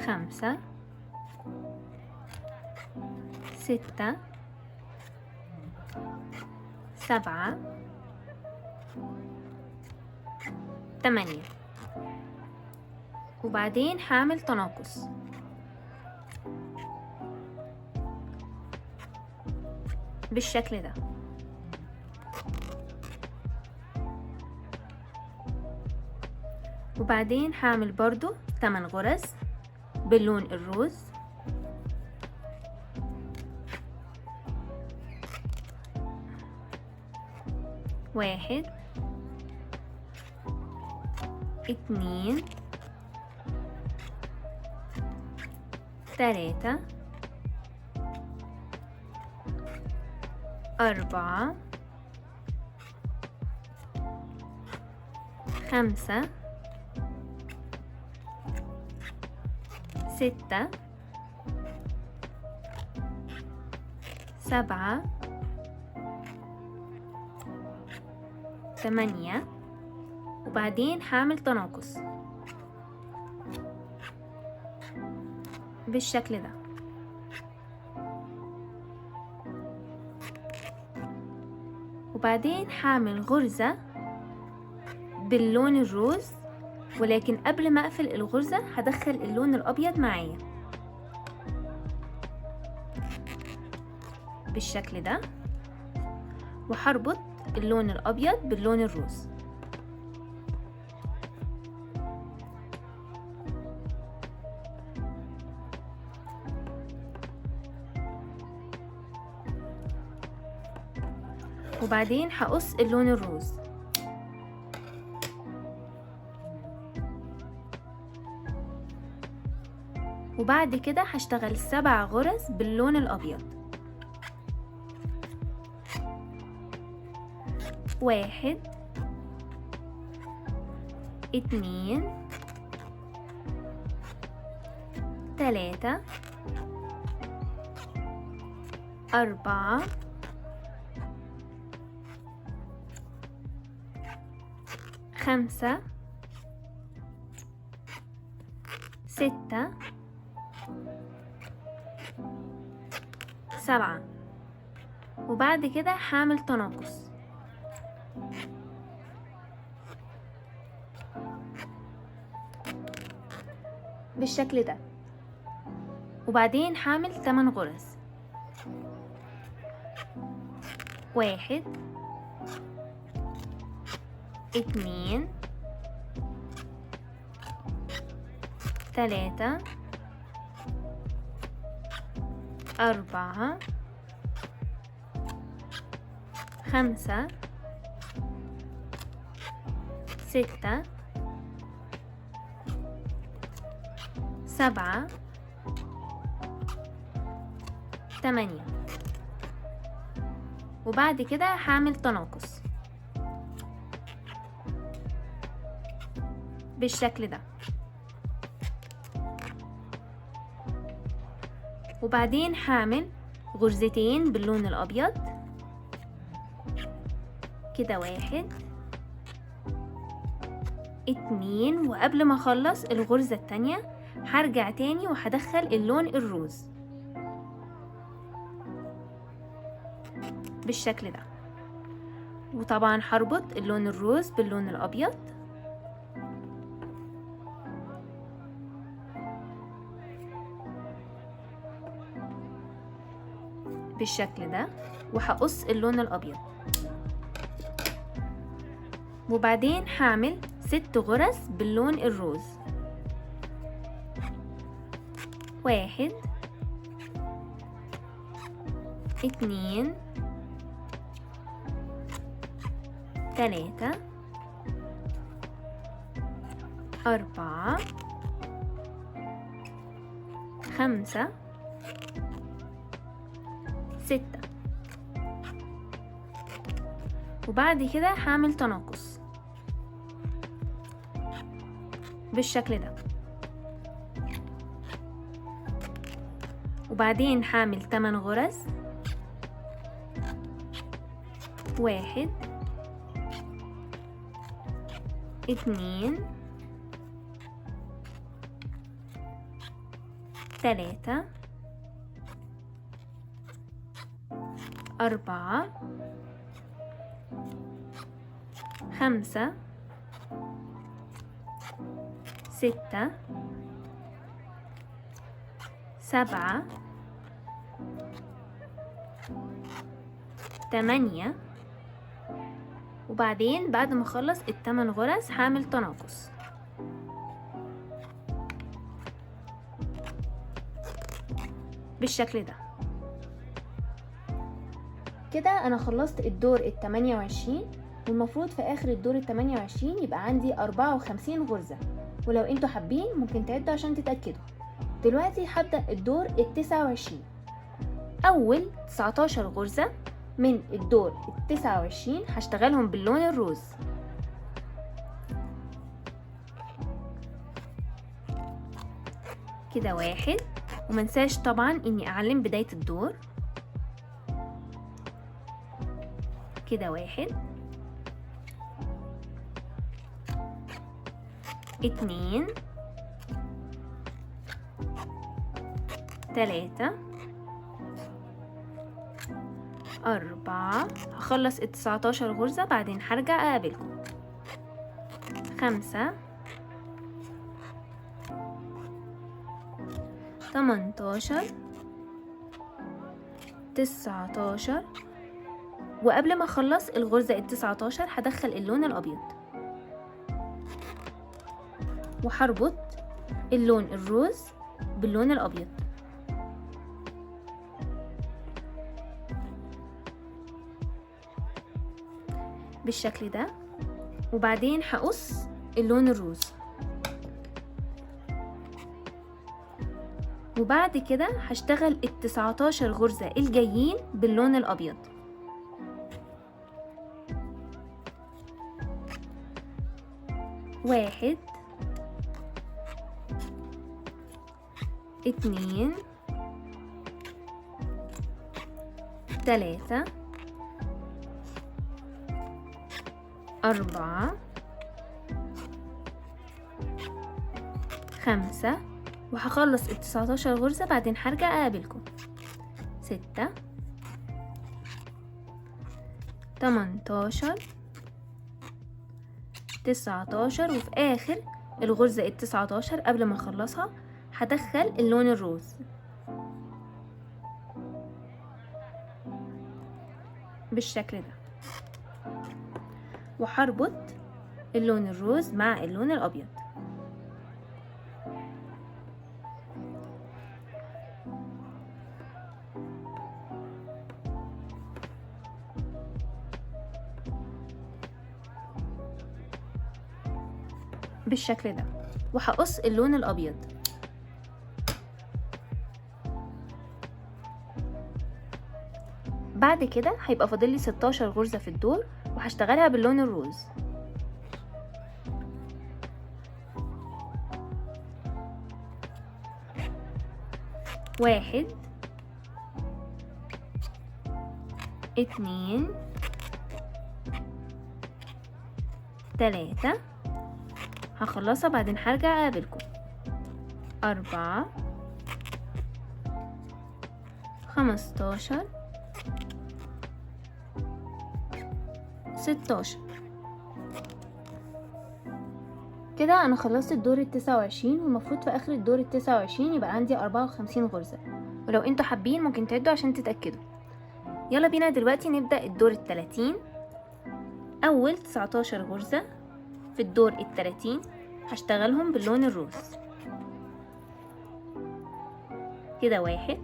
5 6 7 8. وبعدين هعمل تناقص بالشكل ده، وبعدين هعمل برضو 8 غرز باللون الروز. 1 2 3 4 5 6 7 8. وبعدين هعمل تناقص بالشكل ده، وبعدين هعمل غرزة باللون الروز، ولكن قبل ما اقفل الغرزة هدخل اللون الابيض معايا بالشكل ده، وهربط اللون الابيض باللون الروز. وبعدين هقص اللون الروز، وبعد كده هشتغل 7 غرز باللون الابيض. 1 2 3 4 5 6 7. وبعد كده هعمل تناقص بالشكل ده. وبعدين هعمل 8 غرز، 1 2 3 4 5 6 7 8. وبعد كده هعمل تناقص بالشكل ده. وبعدين هعمل غرزتين باللون الابيض كده، 1 2. وقبل ما اخلص الغرزة التانية هرجع تاني وهدخل اللون الروز بالشكل ده. وطبعا هربط اللون الروز باللون الابيض بالشكل ده، وهقص اللون الابيض. وبعدين هعمل 6 غرز باللون الروز، 1 2 3 4 5 6. وبعد كده هعمل تناقص بالشكل ده. وبعدين هعمل 8 غرز، 1 2 3 4 5 6 7 8. وبعدين بعد ما اخلص ال8 غرز هعمل تناقص بالشكل ده. كده انا خلصت الدور ال28، والمفروض في اخر الدور ال28 يبقى عندي 54 غرزة، ولو انتوا حابين ممكن تعدوا عشان تتأكدوا. دلوقتي هبدأ الدور ال29. اول 19 غرزة من الدور ال29 هشتغلهم باللون الروز كده، 1. ومنساش طبعا اني اعلم بداية الدور كده، 1 2 3 4. هخلص ال19 غرزة بعدين هرجع اقابلكم، 5 18 19. وقبل ما اخلص الغرزة ال19 هدخل اللون الابيض وهربط اللون الروز باللون الابيض بالشكل ده. وبعدين هقص اللون الروز. وبعد كده هشتغل ال19 غرزة الجايين باللون الابيض. 1 2 3 4 5. وهخلص ال19 غرزة بعدين هرجع اقابلكم، 6 18 19. وفي اخر الغرزة ال19 قبل ما اخلصها هدخل اللون الروز بالشكل ده، وهربط اللون الروز مع اللون الابيض. بالشكل ده، وهقص اللون الابيض. بعد كده هيبقى فاضل لي 16 غرزة في الدور، وهشتغلها باللون الروز. واحد، اتنين، تلاتة، هخلصها بعدين هرجع اقابلكم. 4، 15، 16. كده انا خلصت الدور ال29، والمفروض في اخر الدور ال29 يبقى عندي 54 غرزة، ولو انتوا حابين ممكن تعدوا عشان تتأكدوا. يلا بينا دلوقتي نبدأ الدور ال30. اول 19 غرزة في الدور ال30 هشتغلهم باللون الروز. كده 1،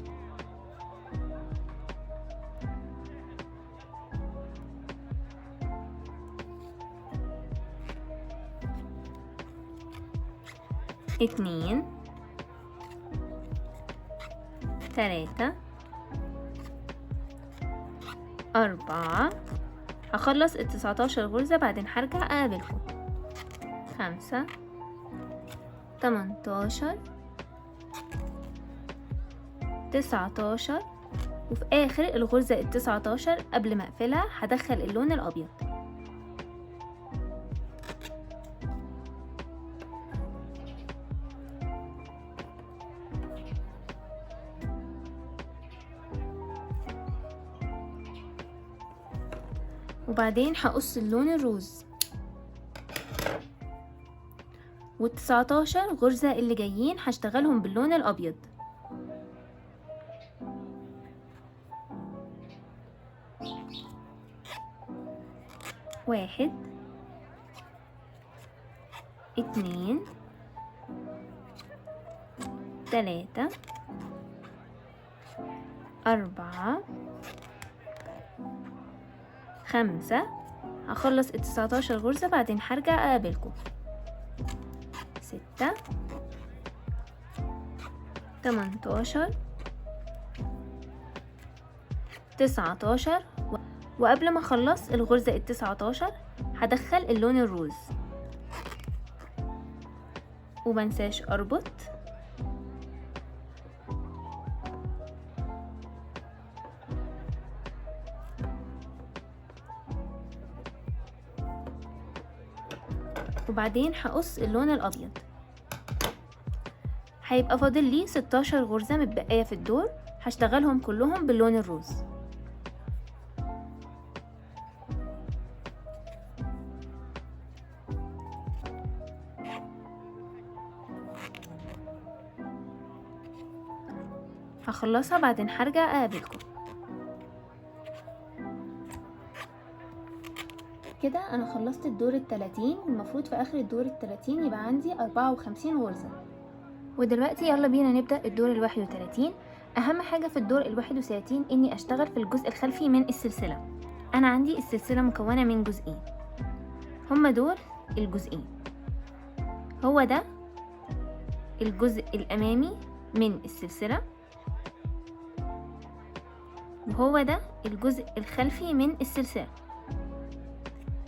2، 3، 4، هخلص ال19 غرزة بعدين هرجع اقابلكم. 5، 18، 19، وفي اخر الغرزة ال19 قبل ما اقفلها هدخل اللون الابيض. وبعدين هقص اللون الروز، وال19 غرزة اللي جايين هشتغلهم باللون الابيض. واحد، 2، 3، 4، 5، هخلص ال19 غرزة بعدين هرجع اقابلكم. 6، 18، 19، وقبل ما اخلص الغرزة ال19 هدخل اللون الروز، ومنساش اربط. وبعدين هقص اللون الابيض. هيبقى فاضل لي 16 غرزة متبقية في الدور هشتغلهم كلهم باللون الروز. هخلصها بعدين هرجع اقابلكم. كده انا خلصت الدور ال30، والمفروض في اخر الدور ال30 يبقى عندي 54 غرزة. ودلوقتي يلا بينا نبدأ الدور ال31. اهم حاجة في الدور ال31 اني اشتغل في الجزء الخلفي من السلسلة. انا عندي السلسلة مكونة من جزئين، هما دول الجزئين. هو ده الجزء الامامي من السلسلة، وهو ده الجزء الخلفي من السلسلة.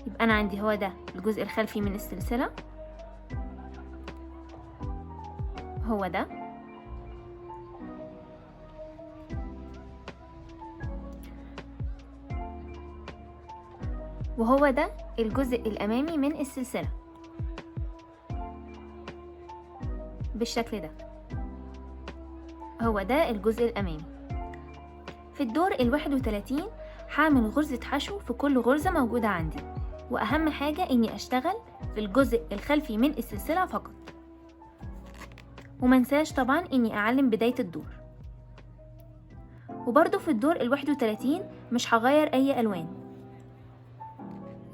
يبقى انا عندي هو ده الجزء الخلفي من السلسلة، هو ده، وهو ده الجزء الامامي من السلسلة بالشكل ده. هو ده الجزء الامامي. في الدور ال31 هعمل غرزة حشو في كل غرزة موجودة عندي، واهم حاجة اني اشتغل في الجزء الخلفي من السلسلة فقط. ومنساش طبعا اني اعلم بداية الدور. وبرضو في الدور ال31 مش هغير اي الوان،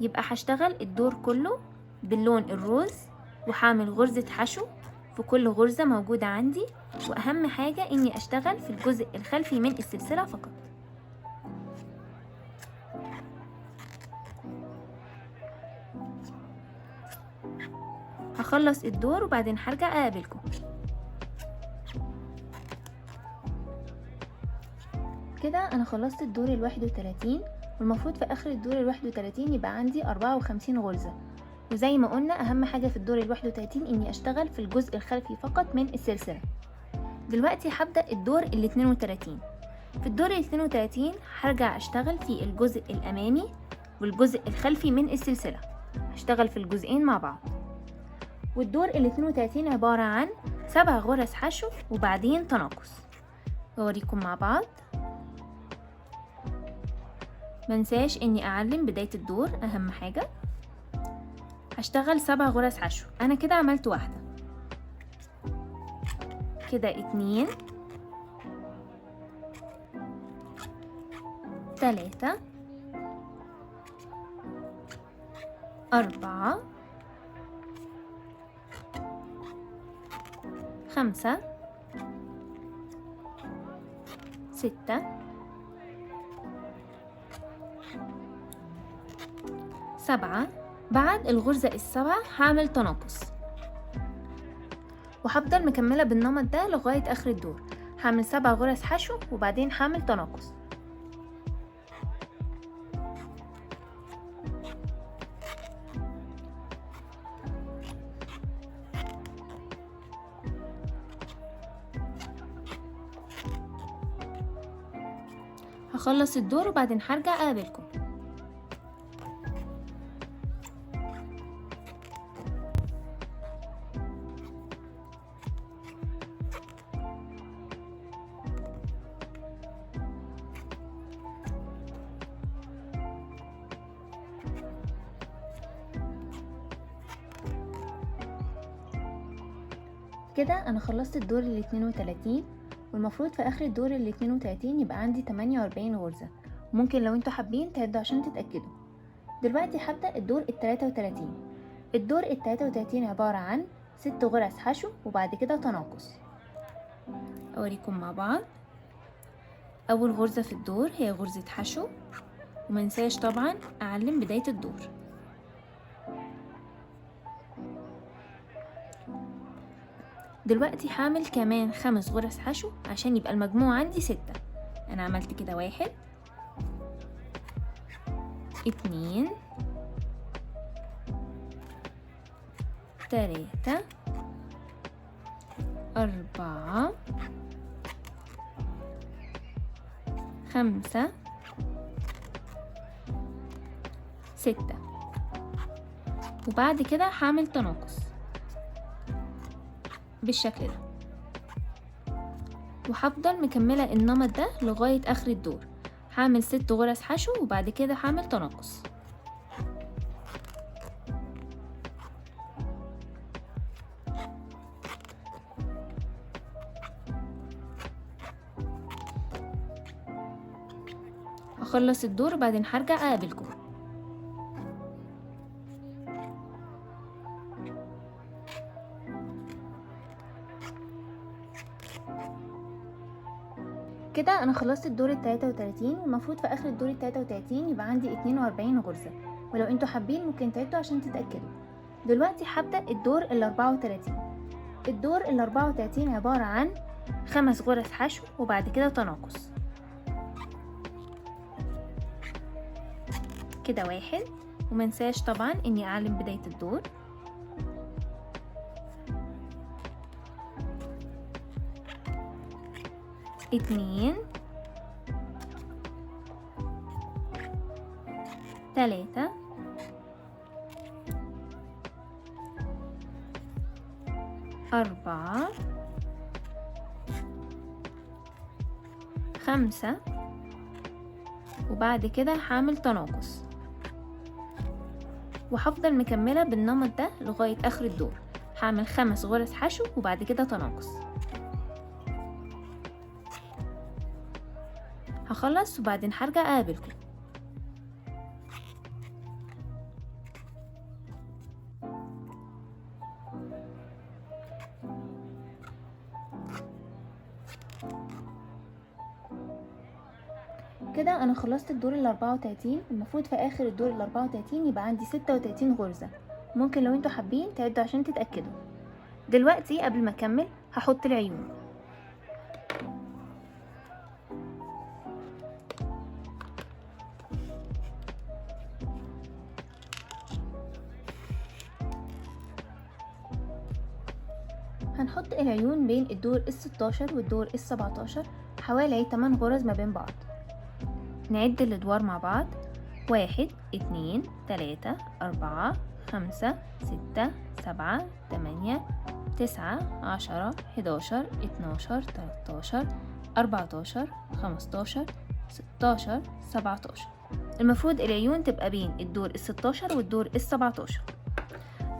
يبقى هشتغل الدور كله باللون الروز، وهعمل غرزة حشو في كل غرزة موجودة عندي، واهم حاجة اني اشتغل في الجزء الخلفي من السلسلة فقط. هخلص الدور وبعدين هرجع اقابلكم. كده انا خلصت الدور ال31، والمفروض في اخر الدور ال31 يبقى عندي 54 غرزة. وزي ما قلنا اهم حاجة في الدور ال31 اني اشتغل في الجزء الخلفي فقط من السلسلة. دلوقتي هبدأ الدور ال32. في الدور ال32 هرجع اشتغل في الجزء الامامي والجزء الخلفي من السلسلة، هشتغل في الجزئين مع بعض. والدور ال32 عبارة عن 7 غرز حشو وبعدين تناقص. اوريكم مع بعض. منساش اني اعلم بداية الدور، اهم حاجة. هشتغل 7 غرز حشو. انا كده عملت واحدة، كده 2 3 4 5 6 7. بعد الغرزة السبعة هعمل تناقص، وهفضل مكملة بالنمط ده لغاية اخر الدور. هعمل 7 غرز حشو وبعدين هعمل تناقص. هخلص الدور وبعدين هرجع اقابلكم. كده انا خلصت الدور ال32، والمفروض في اخر الدور ال32 يبقى عندي 48 غرزة. ممكن لو انتوا حابين تعدوا عشان تتأكدوا. دلوقتي هبدأ الدور ال33. الدور ال33 عبارة عن 6 غرز حشو وبعد كده تناقص. اوريكم مع بعض. اول غرزة في الدور هي غرزة حشو، ومنساش طبعا اعلم بداية الدور. دلوقتي هعمل كمان 5 غرز حشو عشان يبقى المجموع عندي 6. انا عملت كده 1 2 3 4 5 6. وبعد كده هعمل تناقص بالشكل ده، وهفضل مكملة النمط ده لغاية اخر الدور. هعمل 6 غرز حشو وبعد كده هعمل تناقص. هخلص الدور وبعدين هرجع اقابلكم. كده انا خلصت الدور ال33، والمفروض في اخر الدور ال33 يبقى عندي 42 غرزة، ولو انتوا حابين ممكن تعدوا عشان تتأكدوا. دلوقتي هبدأ الدور ال34. الدور ال34 عبارة عن 5 غرز حشو وبعد كده تناقص. كده 1، ومنساش طبعا اني اعلم بداية الدور. 2 3 4 5. وبعد كده هعمل تناقص، وهفضل مكملة بالنمط ده لغاية اخر الدور. هعمل 5 غرز حشو وبعد كده تناقص. هخلص وبعدين هرجع اقابلكم. كده انا خلصت الدور ال34. المفروض في اخر الدور ال34 يبقى عندي 36 غرزة. ممكن لو انتوا حابين تعدوا عشان تتأكدوا. دلوقتي قبل ما اكمل هحط العيون. هنحط العيون بين الدور ال16 والدور ال17 حوالي 8 غرز ما بين بعض. نعد الادوار مع بعض: 1 2 3 4 5 6 7 8 9 10 11 12 13 14 15 16 17. المفروض العيون تبقى بين الدور ال16 والدور ال17.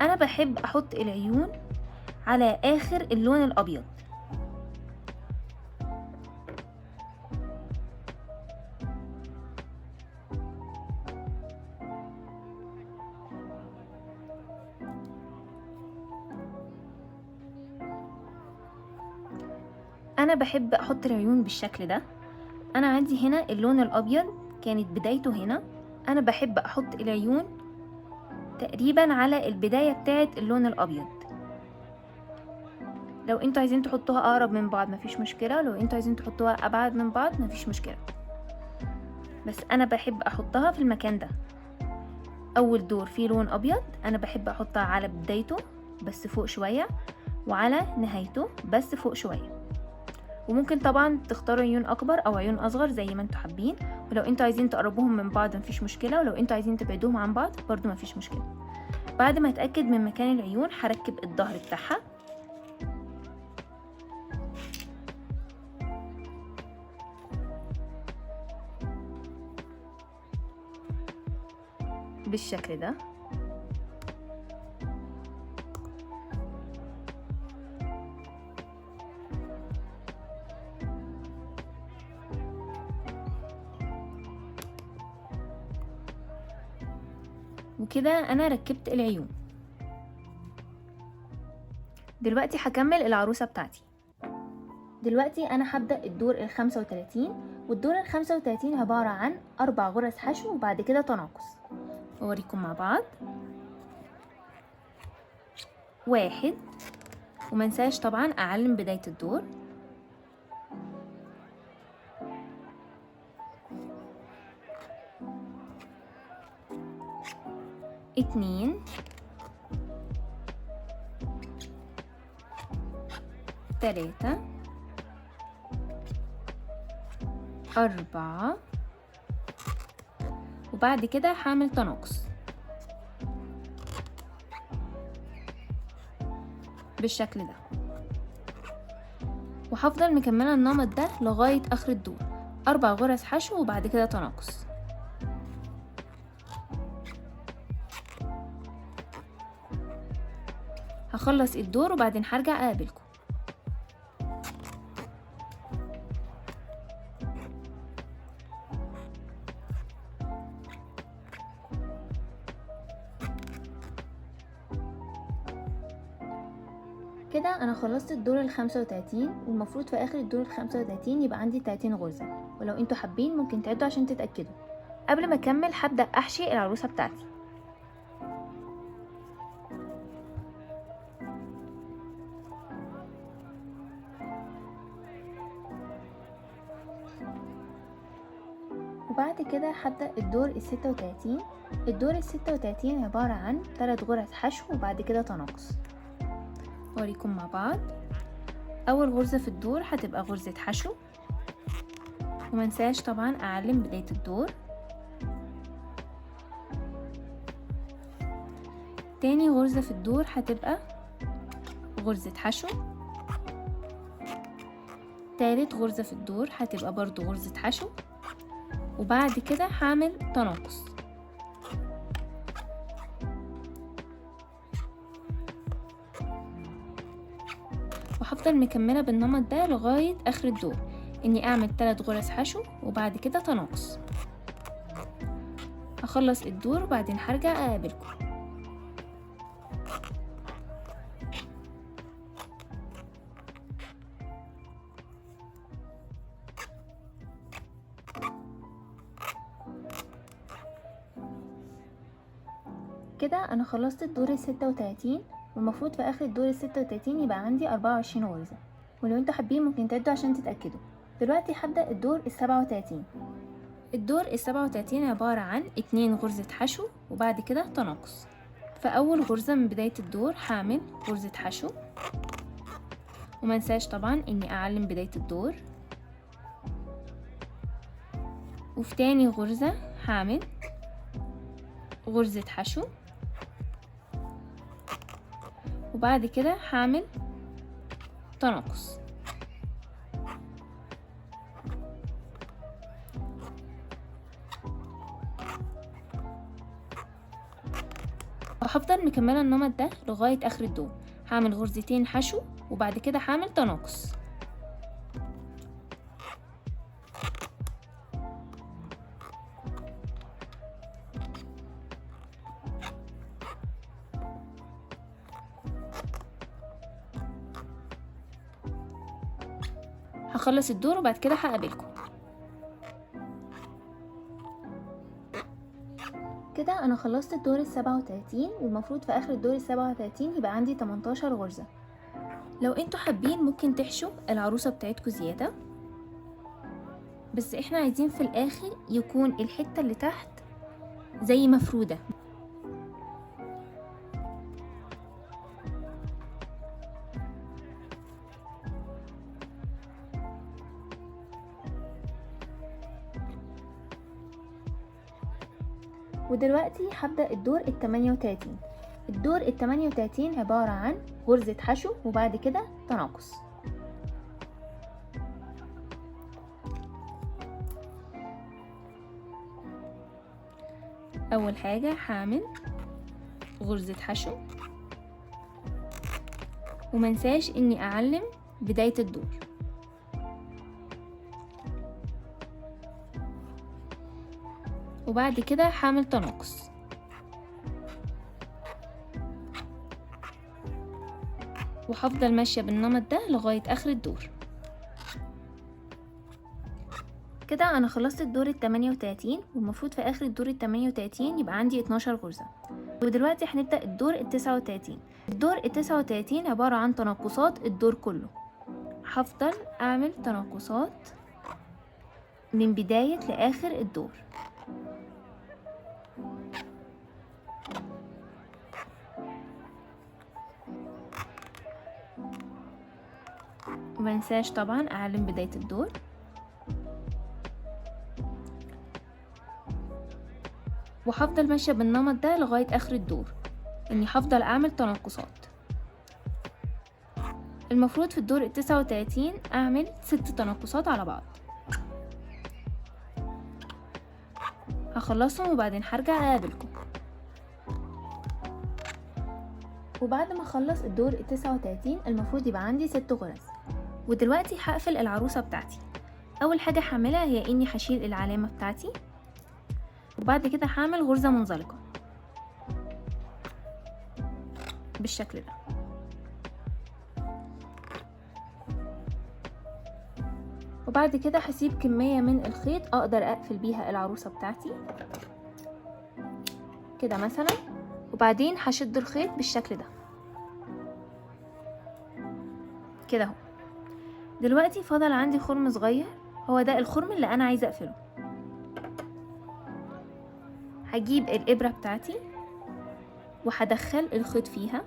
انا بحب احط العيون على اخر اللون الابيض. انا بحب احط العيون بالشكل ده. انا عندي هنا اللون الابيض كانت بدايته هنا. انا بحب احط العيون تقريبا على البداية بتاعة اللون الابيض. لو انتوا عايزين تحطوها اقرب من بعض مفيش مشكلة، لو انتوا عايزين تحطوها ابعد من بعض مفيش مشكلة، بس انا بحب احطها في المكان ده. اول دور فيه لون ابيض انا بحب احطها على بدايته بس فوق شوية، وعلى نهايته بس فوق شوية. وممكن طبعا تختاروا عيون اكبر او عيون اصغر زي ما انتوا حابين، ولو انتوا عايزين تقربوهم من بعض مفيش مشكلة، ولو انتوا عايزين تبعدوهم عن بعض برضو مفيش مشكلة. بعد ما اتأكد من مكان العيون هركب الظهر بتاعها. بالشكل ده. وكده انا ركبت العيون. دلوقتي هكمل العروسة بتاعتي. دلوقتي انا هبدأ الدور ال35، والدور ال35 عبارة عن 4 غرز حشو وبعد كده تناقص. اوريكم مع بعض. 1، ومنساش طبعا اعلم بداية الدور. 2 3 4 وبعد كده هعمل تناقص بالشكل ده، وهفضل مكملة النمط ده لغاية اخر الدور. 4 غرز حشو وبعد كده تناقص. هخلص الدور وبعدين هرجع اقابلكم. كده انا خلصت الدور ال35، والمفروض في اخر الدور ال35 يبقى عندي 30 غرزة، ولو انتوا حابين ممكن تعدوا عشان تتأكدوا. قبل ما اكمل هبدأ احشي العروسة بتاعتي. وبعد كده هبدأ الدور ال36. الدور ال36 عبارة عن 3 غرز حشو وبعد كده تناقص. اوريكم مع بعض. اول غرزة في الدور هتبقى غرزة حشو، ومنساش طبعا اعلم بداية الدور. تاني غرزة في الدور هتبقى غرزة حشو. تالت غرزة في الدور هتبقى برضو غرزة حشو، وبعد كده هعمل تناقص. وهفضل مكملة بالنمط ده لغاية اخر الدور، اني اعمل 3 غرز حشو وبعد كده تناقص. هخلص الدور وبعدين هرجع اقابلكم. كده انا خلصت الدور ال36، والمفروض في اخر الدور ال36 يبقى عندي 24 غرزة، ولو انتوا حابين ممكن تعدوا عشان تتأكدوا. دلوقتي هبدأ الدور ال37. الدور ال37 عبارة عن 2 غرزة حشو وبعد كده تناقص. فأول غرزة من بداية الدور هعمل غرزة حشو، ومنساش طبعا اني اعلم بداية الدور. وفي تاني غرزة هعمل غرزة حشو، وبعد كده هعمل تناقص. وهفضل مكملة النمط ده لغاية اخر الدور. هعمل غرزتين حشو وبعد كده هعمل تناقص. هخلص الدور وبعد كده هقابلكم. كده انا خلصت الدور ال37، والمفروض في اخر الدور ال37 يبقى عندي 18 غرزة. لو انتوا حابين ممكن تحشوا العروسة بتاعتكم زيادة، بس احنا عايزين في الاخر يكون الحتة اللي تحت زي مفرودة. ودلوقتي هبدأ الدور ال38. الدور ال38 عبارة عن غرزة حشو وبعد كده تناقص. أول حاجة هعمل غرزة حشو، ومنساش اني اعلم بداية الدور. وبعد كده هعمل تناقص. وهفضل ماشية بالنمط ده لغاية اخر الدور. كده انا خلصت الدور ال38، والمفروض في اخر الدور ال38 يبقى عندي 12 غرزة. ودلوقتي هنبدأ الدور ال39. الدور ال39 عبارة عن تناقصات الدور كله. هفضل اعمل تناقصات من بداية لاخر الدور. ومنساش طبعا اعلم بداية الدور. وهفضل ماشية بالنمط ده لغاية اخر الدور، اني هفضل اعمل تناقصات. المفروض في الدور ال39 اعمل 6 تناقصات على بعض. هخلصهم وبعدين هرجع اقابلكم. وبعد ما اخلص الدور ال39 المفروض يبقى عندي 6 غرز. ودلوقتي هقفل العروسة بتاعتي. اول حاجة هعملها هي اني هشيل العلامة بتاعتي، وبعد كده هعمل غرزة منزلقة بالشكل ده. وبعد كده هسيب كمية من الخيط اقدر اقفل بيها العروسة بتاعتي كده مثلا، وبعدين هشد الخيط بالشكل ده كده اهو. دلوقتي فضل عندي خرم صغير، هو ده الخرم اللي انا عايزة اقفله. هجيب الابرة بتاعتي وهدخل الخيط فيها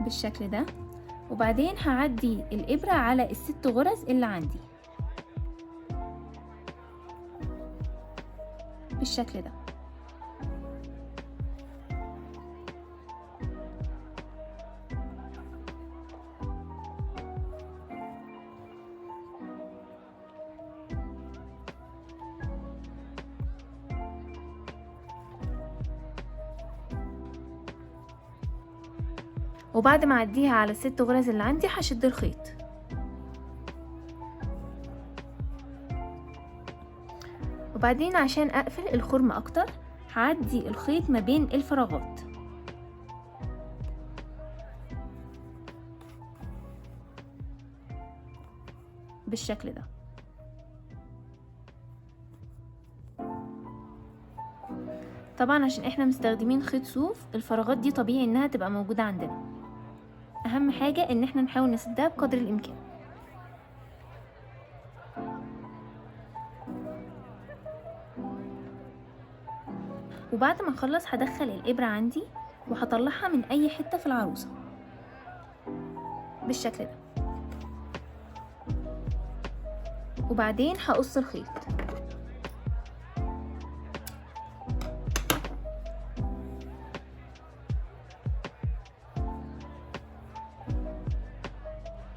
بالشكل ده، وبعدين هعدي الابرة على ال6 غرز اللي عندي بالشكل ده. وبعد ما اعديها على ال6 غرز اللي عندي هشد الخيط. وبعدين عشان اقفل الخرم اكتر هعدي الخيط ما بين الفراغات بالشكل ده. طبعا عشان احنا مستخدمين خيط صوف الفراغات دي طبيعي انها تبقى موجودة عندنا، اهم حاجة ان احنا نحاول نسدها بقدر الامكان. وبعد ما اخلص هدخل الابرة عندي وهطلعها من اي حتة في العروسة بالشكل ده، وبعدين هقص الخيط.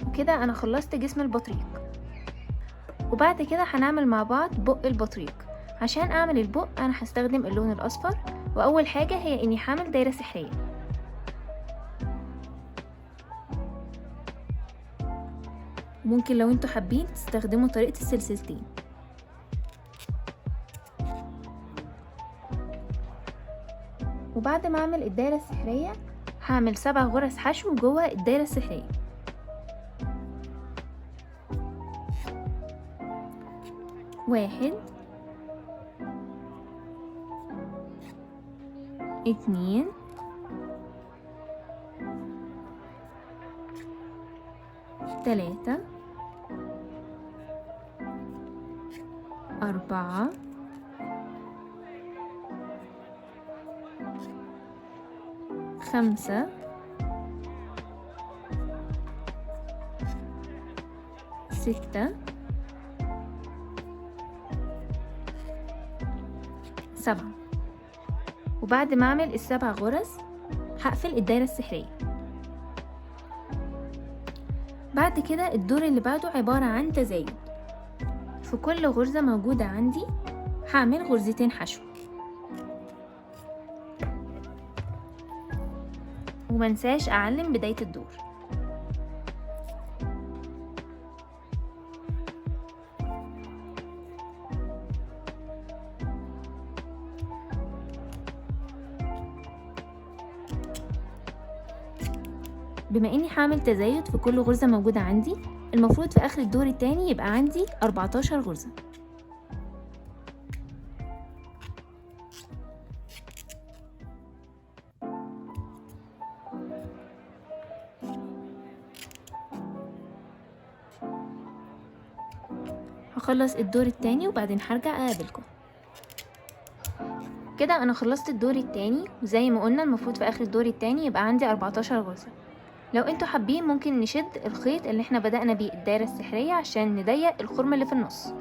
وكده انا خلصت جسم البطريق. وبعد كده هنعمل مع بعض بق البطريق. عشان اعمل البق انا هستخدم اللون الاصفر، واول حاجة هي اني هعمل دايرة سحرية. ممكن لو انتوا حابين تستخدموا طريقة السلسلتين. وبعد ما اعمل الدايرة السحرية هعمل 7 غرز حشو جوه الدايرة السحرية. واحد، 2، 3، 4، 5، 6، 7. وبعد ما اعمل ال7 غرز هقفل الدايرة السحرية. بعد كده الدور اللي بعده عبارة عن تزايد. في كل غرزة موجودة عندي هعمل غرزتين حشو، ومنساش اعلم بداية الدور. بما اني هعمل تزايد في كل غرزة موجودة عندي، المفروض في اخر الدور التاني يبقى عندي 14 غرزة. هخلص الدور التاني وبعدين هرجع اقابلكم. كده انا خلصت الدور التاني، وزي ما قلنا المفروض في اخر الدور التاني يبقى عندي 14 غرزة. لو انتوا حابين ممكن نشد الخيط اللي احنا بدأنا بيه الدايرة السحرية عشان نضيق الخرم اللي في النص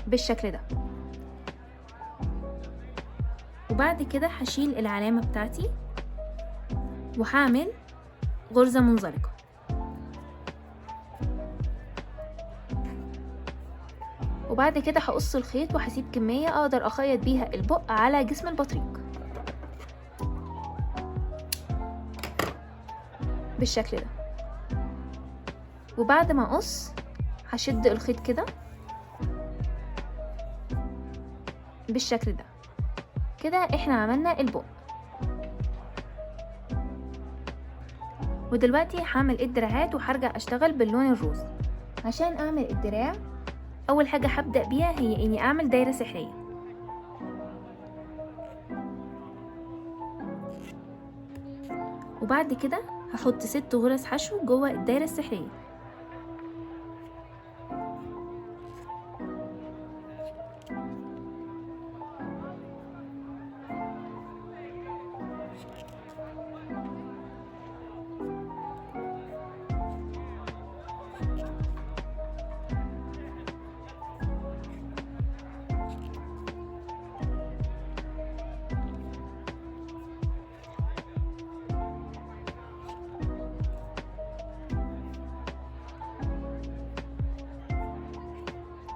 بالشكل ده. وبعد كده هشيل العلامة بتاعتي وهعمل غرزة منزلقة. وبعد كده هقص الخيط وهسيب كمية اقدر اخيط بيها البق على جسم البطريق بالشكل ده. وبعد ما اقص هشد الخيط كده بالشكل ده. كده احنا عملنا البق. ودلوقتي هعمل الدراعات وهرجع اشتغل باللون الروز. عشان اعمل الدراع اول حاجة هبدأ بيها هي اني اعمل دايرة سحرية. وبعد كده هحط 6 غرز حشو جوه الدايرة السحرية.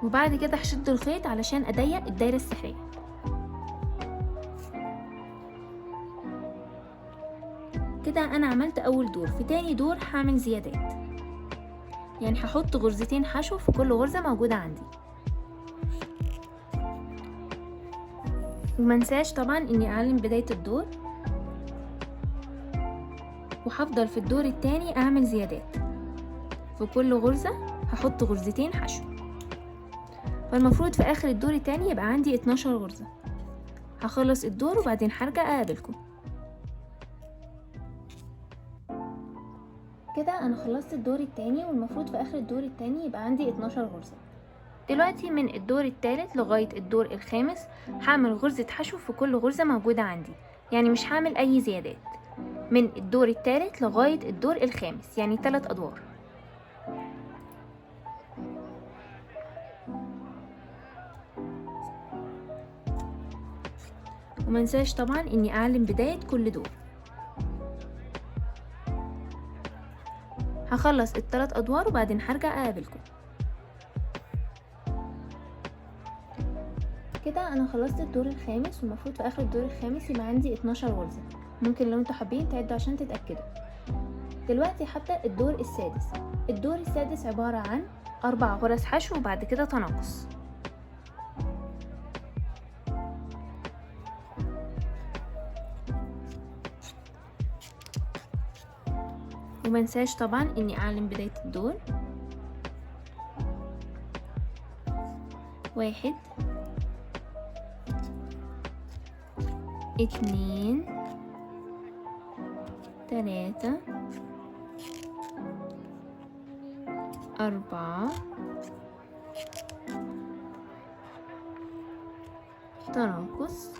وبعد كده هشد الخيط علشان اضيق الدايرة السحرية. كده انا عملت اول دور. في تاني دور هعمل زيادات، يعني هحط غرزتين حشو في كل غرزة موجودة عندي. ومنساش طبعا اني اعلم بداية الدور، وهفضل في الدور التاني اعمل زيادات. في كل غرزة هحط غرزتين حشو، فالمفروض في اخر الدور التاني يبقى عندي 12 غرزة. هخلص الدور وبعدين هرجع اقابلكم. كده انا خلصت الدور التاني، والمفروض في اخر الدور التاني يبقى عندي 12 غرزة. دلوقتي من الدور التالت لغاية الدور الخامس هعمل غرزة حشو في كل غرزة موجودة عندي، يعني مش هعمل اي زيادات. من الدور التالت لغاية الدور الخامس، يعني 3 ادوار. ومنساش طبعا اني اعلم بداية كل دور. هخلص ال3 ادوار وبعدين هرجع اقابلكم. كده انا خلصت الدور الخامس، والمفروض في اخر الدور الخامس يبقى عندي 12 غرزة. ممكن لو انتوا حابين تعدوا عشان تتأكدوا. دلوقتي هبدأ الدور السادس. الدور السادس عبارة عن 4 غرز حشو وبعد كده تناقص. ومنساش طبعا اني اعلم بداية الدور. 1 2 3 4 تناقص.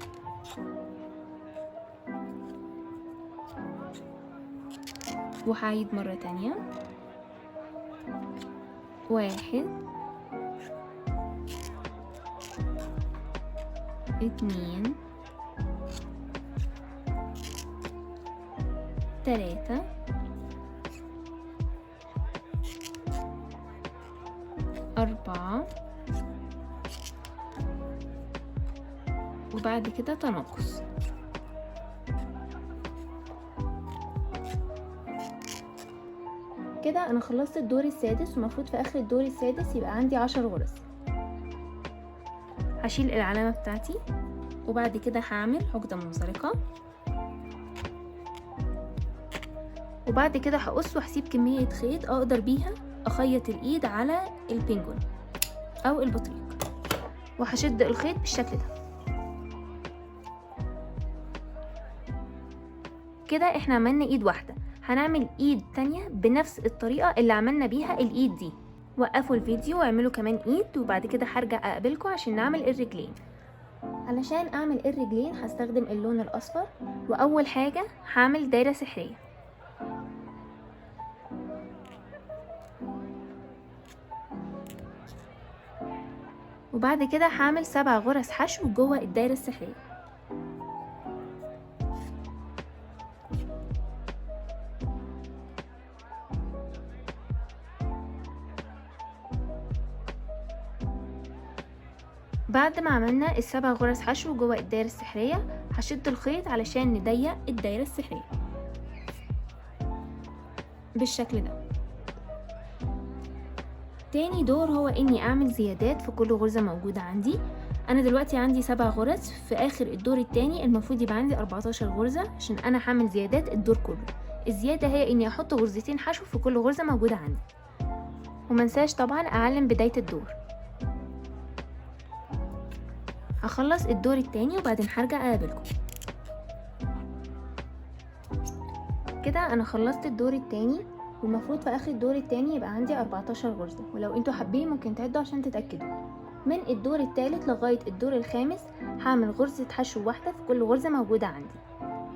وهعيد مرة تانية. 1 2 3 4 وبعد كده تناقص. كده انا خلصت الدور السادس، ومفروض في اخر الدور السادس يبقى عندي 10 غرز. هشيل العلامة بتاعتي، وبعد كده هعمل عقدة منزلقة، وبعد كده هقص وهسيب كمية خيط اقدر بيها اخيط الايد على البنجون او البطريق، وهشد الخيط بالشكل ده. كده احنا عملنا ايد واحدة، هنعمل ايد تانية بنفس الطريقة اللي عملنا بيها الايد دي. وقفوا الفيديو واعملوا كمان ايد، وبعد كده هرجع اقابلكم عشان نعمل الرجلين. علشان اعمل الرجلين هستخدم اللون الاصفر، واول حاجة هعمل دايرة سحرية. وبعد كده هعمل 7 غرز حشو جوه الدايرة السحرية. بعد ما عملنا ال7 غرز حشو جوه الدايرة السحرية هشد الخيط علشان نضيق الدايرة السحرية بالشكل ده. تاني دور هو اني اعمل زيادات في كل غرزة موجودة عندي. انا دلوقتي عندي 7 غرز، في اخر الدور التاني المفروض يبقى عندي 14 غرزة عشان انا هعمل زيادات الدور كله. الزيادة هي اني احط غرزتين حشو في كل غرزة موجودة عندي. ومنساش طبعا اعلم بداية الدور. هخلص الدور التاني وبعدين هرجع اقابلكم. كده انا خلصت الدور التاني، والمفروض في اخر الدور التاني يبقى عندي 14 غرزة، ولو انتوا حابين ممكن تعدوا عشان تتأكدوا. من الدور التالت لغاية الدور الخامس هعمل غرزة حشو واحدة في كل غرزة موجودة عندي،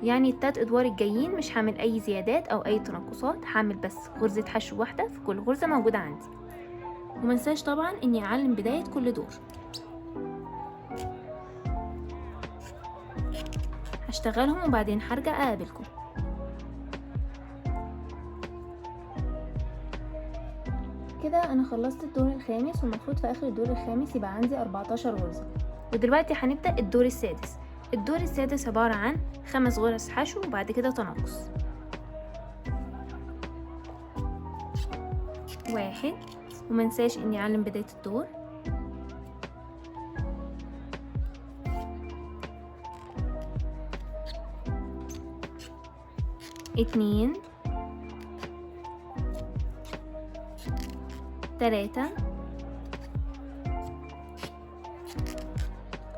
يعني ال3 ادوار الجايين مش هعمل اي زيادات او اي تناقصات، هعمل بس غرزة حشو واحدة في كل غرزة موجودة عندي. ومنساش طبعا اني اعلم بداية كل دور. هشتغلهم وبعدين هرجع اقابلكم. كده انا خلصت الدور الخامس، والمفروض في اخر الدور الخامس يبقى عندي 14 غرزة. ودلوقتي هنبدأ الدور السادس. الدور السادس عبارة عن 5 غرز حشو وبعد كده تناقص. 1 ومنساش اني اعلم بداية الدور. 2 3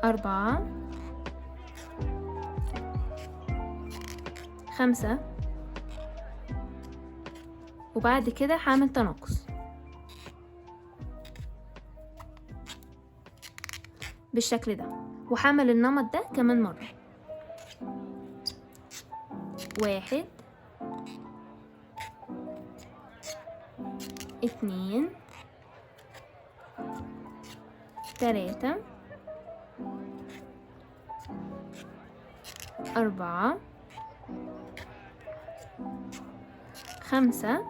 4 5 وبعد كده هعمل تناقص بالشكل ده، وهعمل النمط ده كمان مرة. 1 2 3 4 5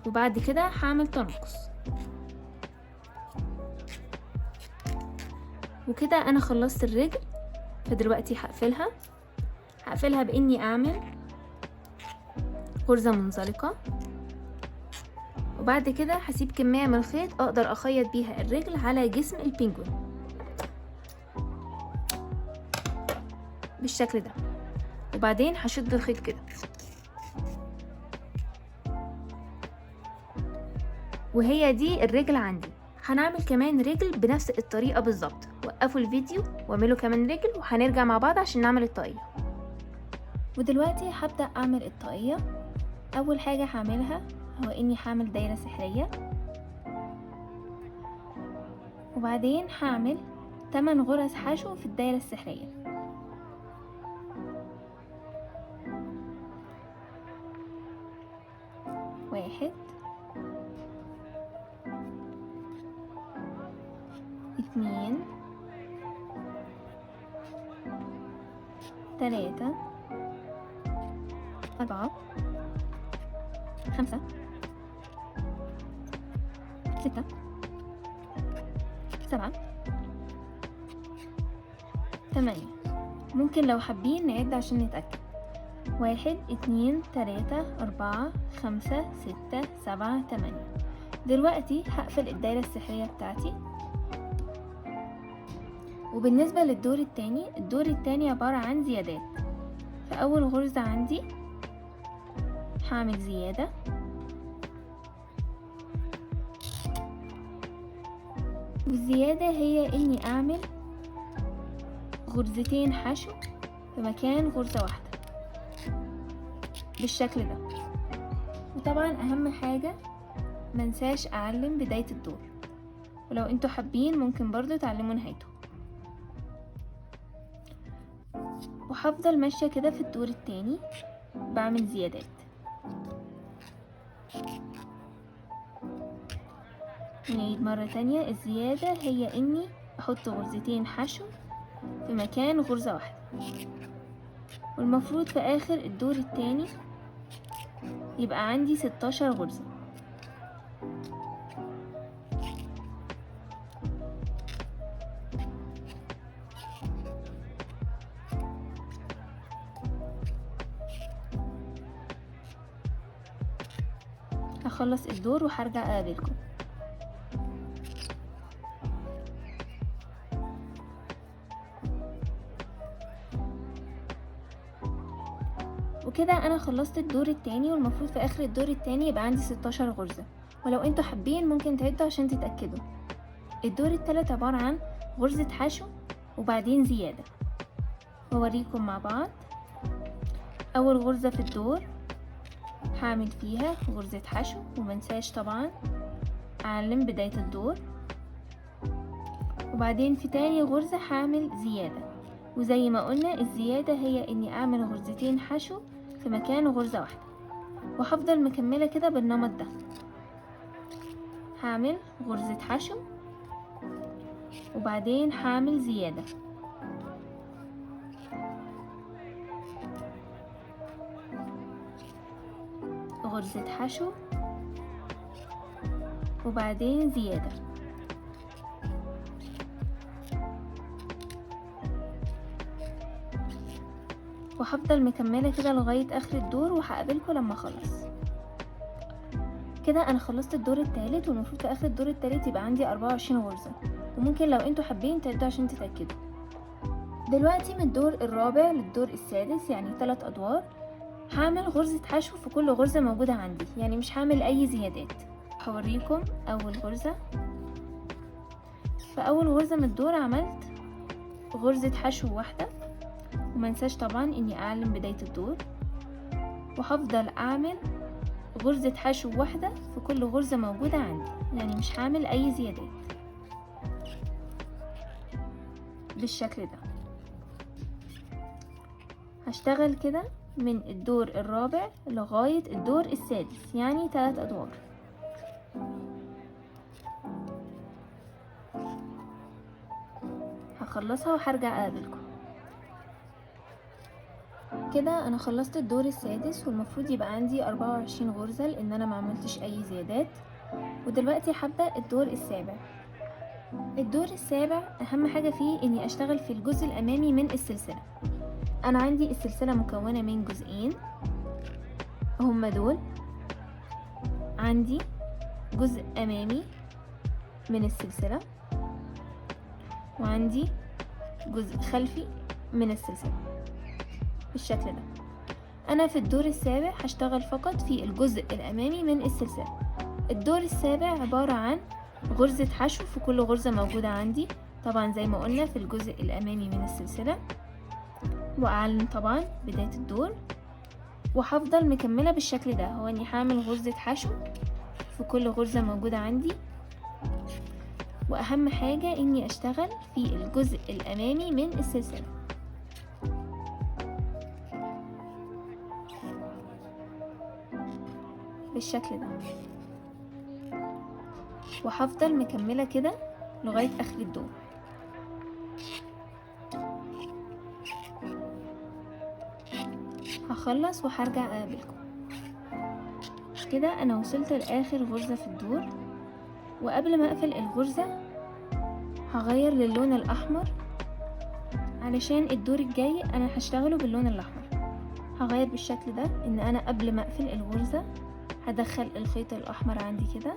وبعد كده هعمل تناقص. وكده انا خلصت الرجل. فدلوقتي هقفلها باني اعمل غرزة منزلقة، وبعد كده هسيب كمية من الخيط اقدر اخيط بيها الرجل على جسم البنجوين بالشكل ده. وبعدين هشد الخيط كده، وهي دي الرجل عندي. هنعمل كمان رجل بنفس الطريقة بالظبط. وقفوا الفيديو واعملوا كمان رجل، وهنرجع مع بعض عشان نعمل الطاقية. ودلوقتي هبدأ اعمل الطاقية. اول حاجة هعملها هو اني هعمل دايرة سحرية، وبعدين هعمل 8 غرز حشو في الدايرة السحرية. 1 2 3 4 5 6 7 8. ممكن لو حابين نعد عشان نتأكد. 1 2 3 4 5 6 7 8. دلوقتي هقفل الدايرة السحرية بتاعتي. وبالنسبة للدور التاني، الدور التاني عبارة عن زيادات. فأول غرزة عندي هعمل زيادة، والزيادة هي اني اعمل غرزتين حشو في مكان غرزة واحدة بالشكل ده. وطبعا اهم حاجة منساش اعلم بداية الدور، ولو انتوا حابين ممكن برضو تعلموا نهايته. وهفضل ماشية كده في الدور التاني بعمل زيادات. نعيد مرة تانية. الزيادة هي اني احط غرزتين حشو في مكان غرزة واحدة، والمفروض في اخر الدور التاني يبقى عندي 16 غرزة. هخلص الدور وهرجع اقابلكم. وكده انا خلصت الدور التاني، والمفروض في اخر الدور التاني يبقى عندي 16 غرزة. ولو انتوا حابين ممكن تعدوا عشان تتأكدوا. الدور التالت عبارة عن غرزة حشو وبعدين زيادة. ووريكم مع بعض. اول غرزة في الدور هعمل فيها غرزة حشو، ومنساش طبعا اعلم بداية الدور. وبعدين في تاني غرزة هعمل زيادة، وزي ما قلنا الزيادة هي اني اعمل غرزتين حشو في مكان غرزة واحدة. وهفضل مكملة كده بالنمط ده. هعمل غرزة حشو وبعدين هعمل زيادة، غرزة حشو وبعدين زيادة. وهفضل مكملة كده لغاية اخر الدور، وهقابلكم لما اخلص. كده انا خلصت الدور الثالث، والمفروض في اخر الدور الثالث يبقى عندي 24 غرزة، وممكن لو انتوا حابين تعدوا عشان تتأكدوا. دلوقتي من الدور الرابع للدور السادس، يعني 3 ادوار، هعمل غرزة حشو في كل غرزة موجودة عندي، يعني مش هعمل اي زيادات. هوريكم اول غرزة. في اول غرزة من الدور عملت غرزة حشو واحدة، ومنساش طبعا اني اعلم بداية الدور، وهفضل اعمل غرزة حشو واحدة في كل غرزة موجودة عندي، يعني مش هعمل اي زيادات بالشكل ده. هشتغل كده من الدور الرابع لغاية الدور السادس، يعني 3 ادوار. هخلصها وهرجع اقابلكم. كده انا خلصت الدور السادس، والمفروض يبقى عندي 24 غرزة لان انا ما عملتش اي زيادات. ودلوقتي هبدأ الدور السابع. الدور السابع اهم حاجة فيه اني اشتغل في الجزء الامامي من السلسلة. انا عندي السلسلة مكونة من جزئين هما دول. عندي جزء امامي من السلسلة، وعندي جزء خلفي من السلسلة بالشكل ده. انا في الدور السابع هشتغل فقط في الجزء الامامي من السلسلة. الدور السابع عبارة عن غرزة حشو في كل غرزة موجودة عندي، طبعا زي ما قلنا في الجزء الامامي من السلسلة، واعلم طبعا بداية الدور، وهفضل مكملة بالشكل ده. هو اني هعمل غرزة حشو في كل غرزة موجودة عندي، واهم حاجة اني اشتغل في الجزء الامامي من السلسلة بالشكل ده، وهفضل مكملة كده لغاية اخر الدور. هخلص وهرجع اقابلكم. كده انا وصلت لاخر غرزة في الدور، وقبل ما اقفل الغرزة هغير للون الاحمر علشان الدور الجاي انا هشتغله باللون الاحمر. هغير بالشكل ده ان انا قبل ما اقفل الغرزة هدخل الخيط الاحمر عندي كده،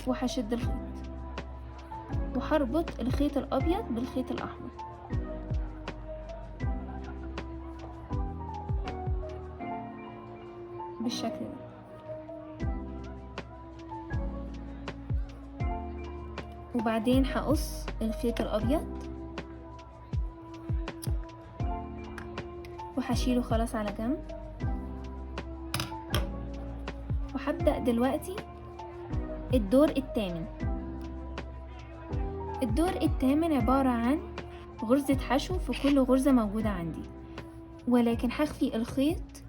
وهشد الخيط، وهربط الخيط الابيض بالخيط الاحمر بالشكل ده. وبعدين هقص الخيط الابيض وهشيله خلاص على جنب، وهبدأ دلوقتي الدور الثامن. الدور الثامن عبارة عن غرزة حشو في كل غرزة موجودة عندي، ولكن هخفي الخيط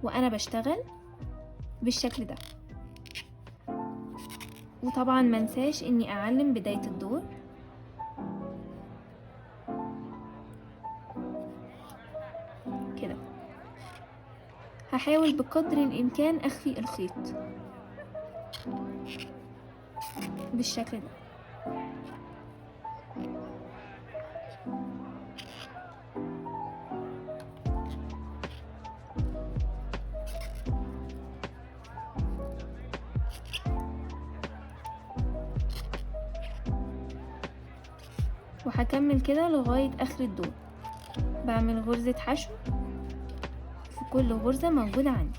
وانا بشتغل بالشكل ده. وطبعا منساش اني اعلم بداية الدور. كده هحاول بقدر الامكان اخفي الخيط بالشكل ده. وهكمل كده لغاية اخر الدور، بعمل غرزة حشو في كل غرزة موجودة عندي.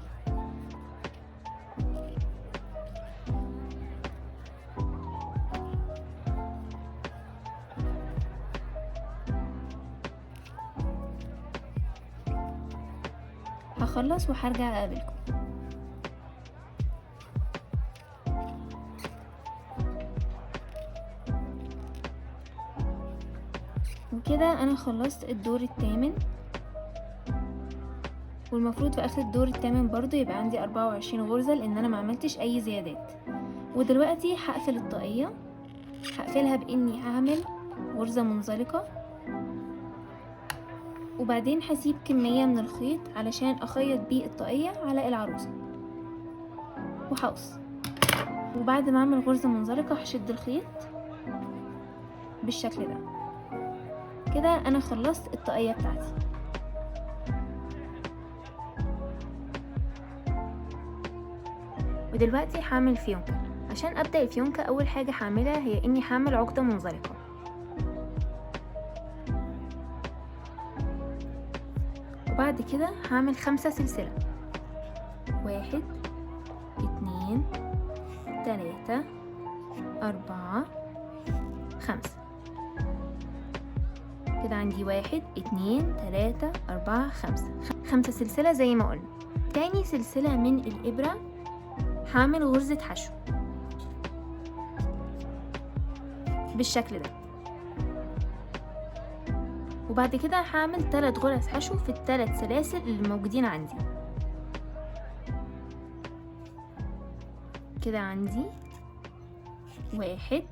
هخلص وهرجع اقابلكم. وكده انا خلصت الدور الثامن، والمفروض في اخر الدور الثامن برضو يبقى عندي 24 غرزة لان انا ما عملتش اي زيادات. ودلوقتي هقفل الطاقية. هقفلها باني هعمل غرزة منزلقة، وبعدين هسيب كمية من الخيط علشان اخيط بيه الطاقية على العروسة، وهقص. وبعد ما اعمل غرزة منزلقة هشد الخيط بالشكل ده. كده انا خلصت الطاقية بتاعتي. ودلوقتي هعمل فيونكة. عشان ابدأ الفيونكة اول حاجة هعملها هي اني هعمل عقدة منزلقة، وبعد كده هعمل 5 سلسلة، 1 2 3 4 5. كده عندي 1 2 3 4 5 سلسلة زي ما قلنا. تاني سلسلة من الإبرة هعمل غرزة حشو بالشكل ده، وبعد كده هعمل 3 غرز حشو في ال3 سلاسل اللي موجودين عندي. كده عندي 1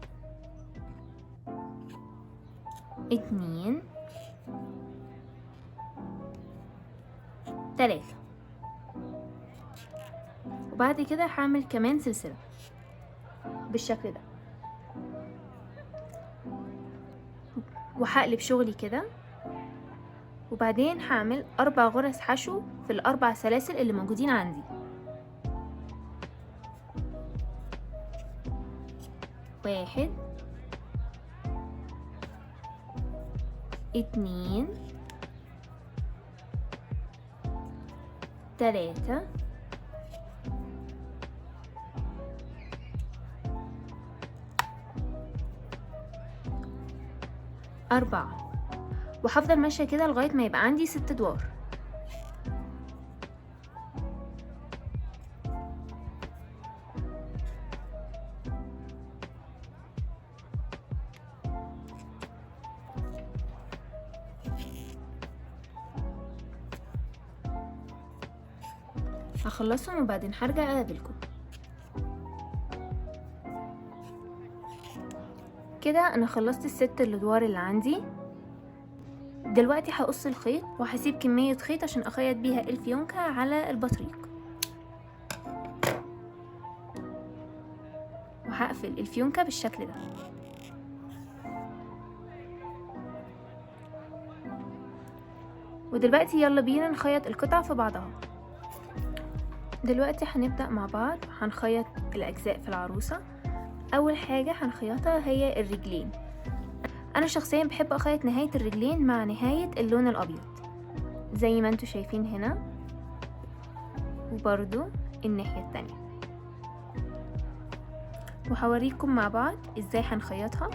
2 3، وبعد كده هعمل كمان سلسلة بالشكل ده، وهقلب شغلي كده، وبعدين هعمل 4 غرز حشو في ال4 سلاسل اللي موجودين عندي. 1 2 3 4، وهفضل ماشية كده لغاية ما يبقى عندي 6 ادوار. هخلصهم وبعدين هرجع اقابلكم. كده انا خلصت ال6 الادوار اللي عندي. دلوقتي هقص الخيط وهسيب كمية خيط عشان اخيط بيها الفيونكة على البطريق، وهقفل الفيونكة بالشكل ده. ودلوقتي يلا بينا نخيط القطع في بعضها. دلوقتي هنبدأ مع بعض، هنخيط الأجزاء في العروسة. أول حاجة هنخيطها هي الرجلين. أنا شخصيا بحب أخيط نهاية الرجلين مع نهاية اللون الأبيض زي ما انتوا شايفين هنا، وبرضو الناحية التانية. وهوريكم مع بعض ازاي هنخيطها.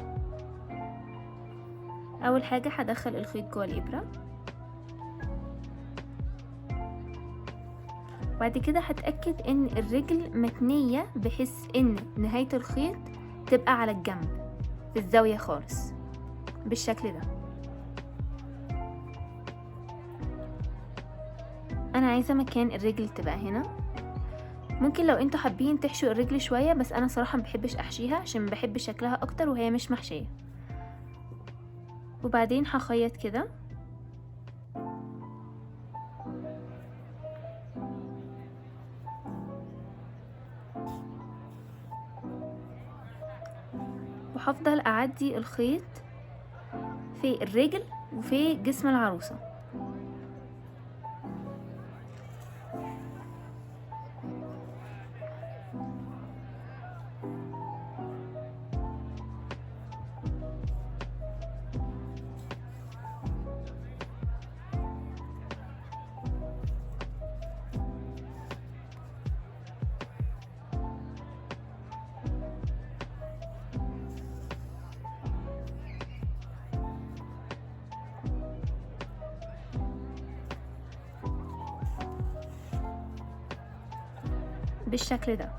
أول حاجة هدخل الخيط جوه الإبرة، بعد كده هتأكد ان الرجل متنية بحيث ان نهاية الخيط تبقى على الجنب في الزاوية خالص بالشكل ده. انا عايزة مكان الرجل تبقى هنا. ممكن لو انتوا حابين تحشوا الرجل شوية، بس انا صراحة مبحبش احشيها عشان بحب شكلها اكتر وهي مش محشية. وبعدين هخيط كده، وهفضل اعدي الخيط في الرجل وفي جسم العروسة. بالشكل ده.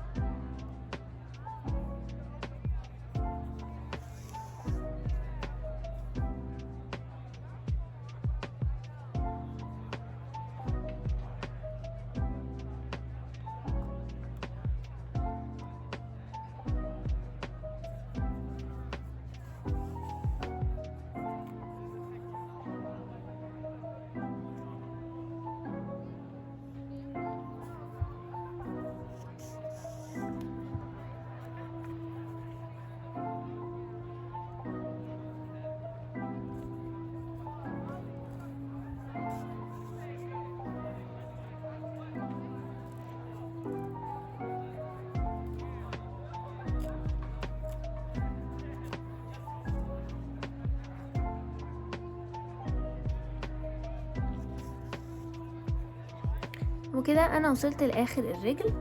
وكده انا وصلت لاخر الرجل،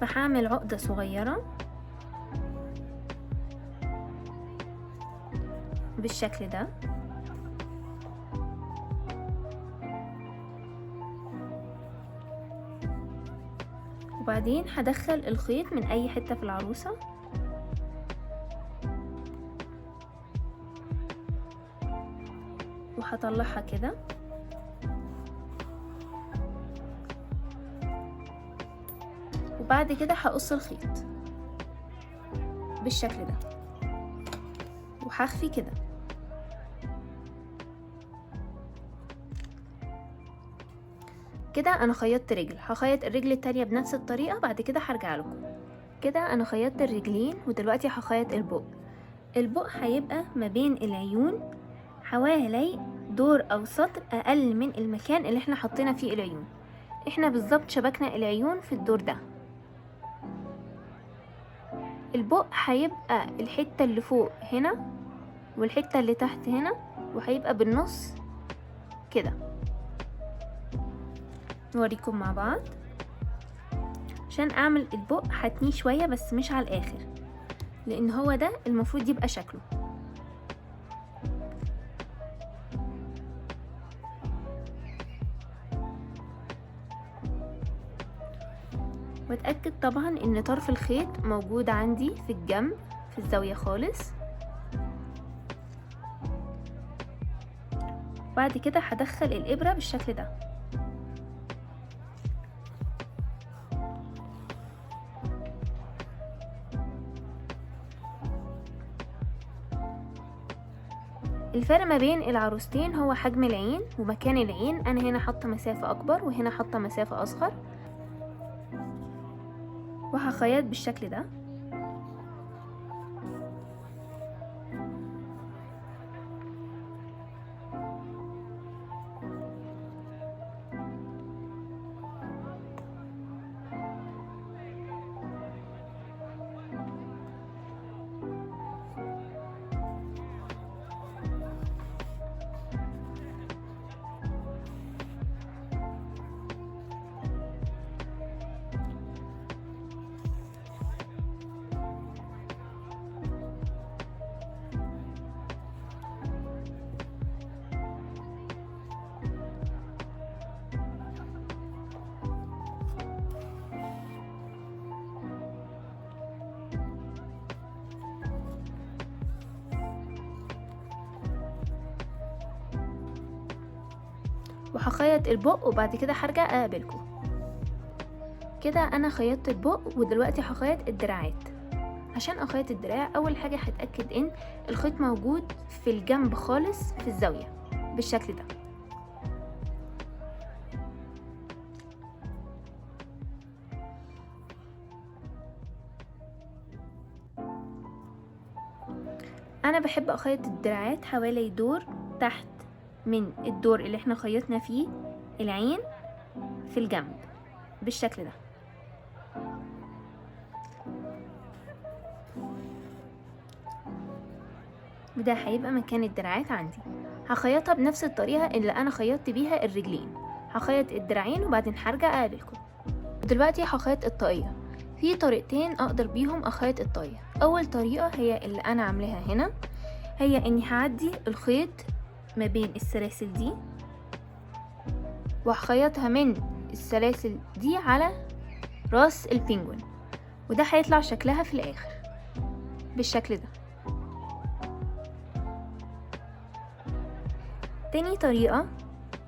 فهعمل عقدة صغيرة بالشكل ده، وبعدين هدخل الخيط من اي حتة في العروسة وهطلعها كده، وبعد كده هقص الخيط بالشكل ده وهخفي كده. كده انا خيطت رجل، هخيط الرجل التانية بنفس الطريقة بعد كده هرجع لكم. كده انا خيطت الرجلين ودلوقتي هخيط البق. البق هيبقى ما بين العيون حوالي دور او سطر اقل من المكان اللي احنا حطينا فيه العيون. احنا بالظبط شبكنا العيون في الدور ده. البق هيبقى الحتة اللي فوق هنا والحتة اللي تحت هنا، وهيبقى بالنص كده. نوريكم مع بعض. عشان اعمل البق هتنيه شوية بس مش على الاخر، لان هو ده المفروض يبقى شكله. واتأكد طبعا ان طرف الخيط موجود عندي في الجنب في الزاوية خالص. بعد كده هدخل الابرة بالشكل ده، الفرق ما بين العروستين هو حجم العين ومكان العين. انا هنا حاطه مسافة اكبر وهنا حاطه مسافة اصغر، وهخيط بالشكل ده. وهخيط البق وبعد كده هرجع اقابلكم. كده انا خيطت البق ودلوقتي هخيط الدراعات. عشان اخيط الدراع اول حاجة هتأكد ان الخيط موجود في الجنب خالص في الزاوية بالشكل ده. انا بحب اخيط الدراعات حوالي دور تحت من الدور اللي احنا خيطنا فيه العين في الجنب بالشكل ده. وده هيبقى مكان الدراعات عندي. هخيطها بنفس الطريقة اللي انا خيطت بيها الرجلين. هخيط الدراعين وبعدين هرجع اقابلكم. دلوقتي هخيط الطاقية. في طريقتين اقدر بيهم اخيط الطاقية. اول طريقة هي اللي انا عاملاها هنا، هي اني هعدي الخيط ما بين السلاسل دي وهخيطها من السلاسل دي على راس البينجوين، وده هيطلع شكلها في الاخر بالشكل ده. تاني طريقة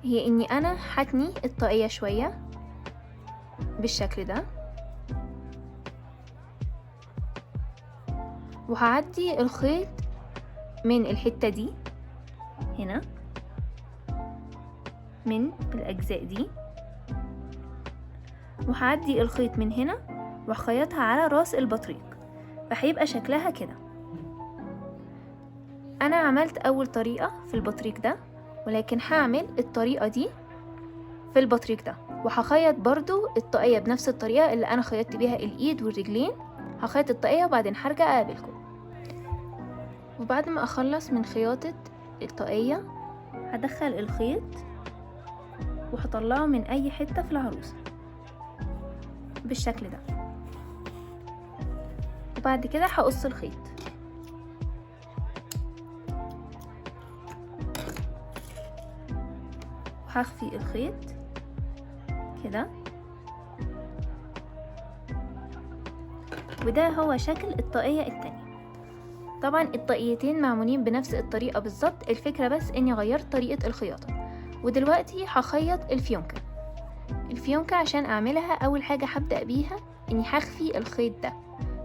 هي اني انا هتني الطاقية شوية بالشكل ده، وهعدي الخيط من الحتة دي هنا من الأجزاء دي، وهعدي الخيط من هنا وهخيطها على راس البطريق، فهيبقى شكلها كده. أنا عملت أول طريقة في البطريق ده، ولكن هعمل الطريقة دي في البطريق ده، وهخيط برضو الطاقية بنفس الطريقة اللي أنا خيطت بيها الإيد والرجلين. هخيط الطاقية وبعدين هرجع أقابلكم. وبعد ما أخلص من خياطة الطاقية هدخل الخيط وهطلعه من أي حتة في العروسة بالشكل ده. وبعد كده هقص الخيط، وهخفي الخيط كده. وده هو شكل الطاقية التانية. طبعا الطاقيتين معمولين بنفس الطريقة بالظبط، الفكرة بس اني غيرت طريقة الخياطة. ودلوقتي هخيط الفيونكة. الفيونكة عشان اعملها اول حاجة هبدأ بيها اني هخفي الخيط ده.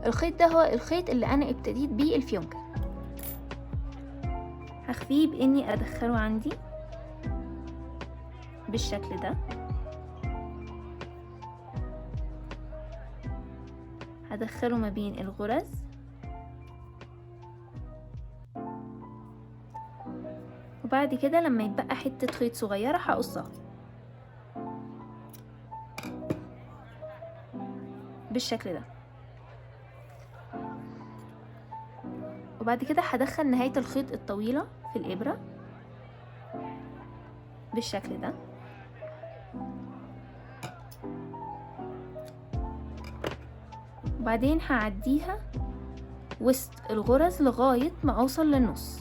الخيط ده هو الخيط اللي انا ابتديت بيه الفيونكة. هخفيه باني ادخله عندي بالشكل ده. هدخله ما بين الغرز، وبعد كده لما يتبقى حتة خيط صغيرة هقصها بالشكل ده. وبعد كده هدخل نهاية الخيط الطويلة في الإبرة بالشكل ده. وبعدين هعديها وسط الغرز لغاية ما اوصل للنص.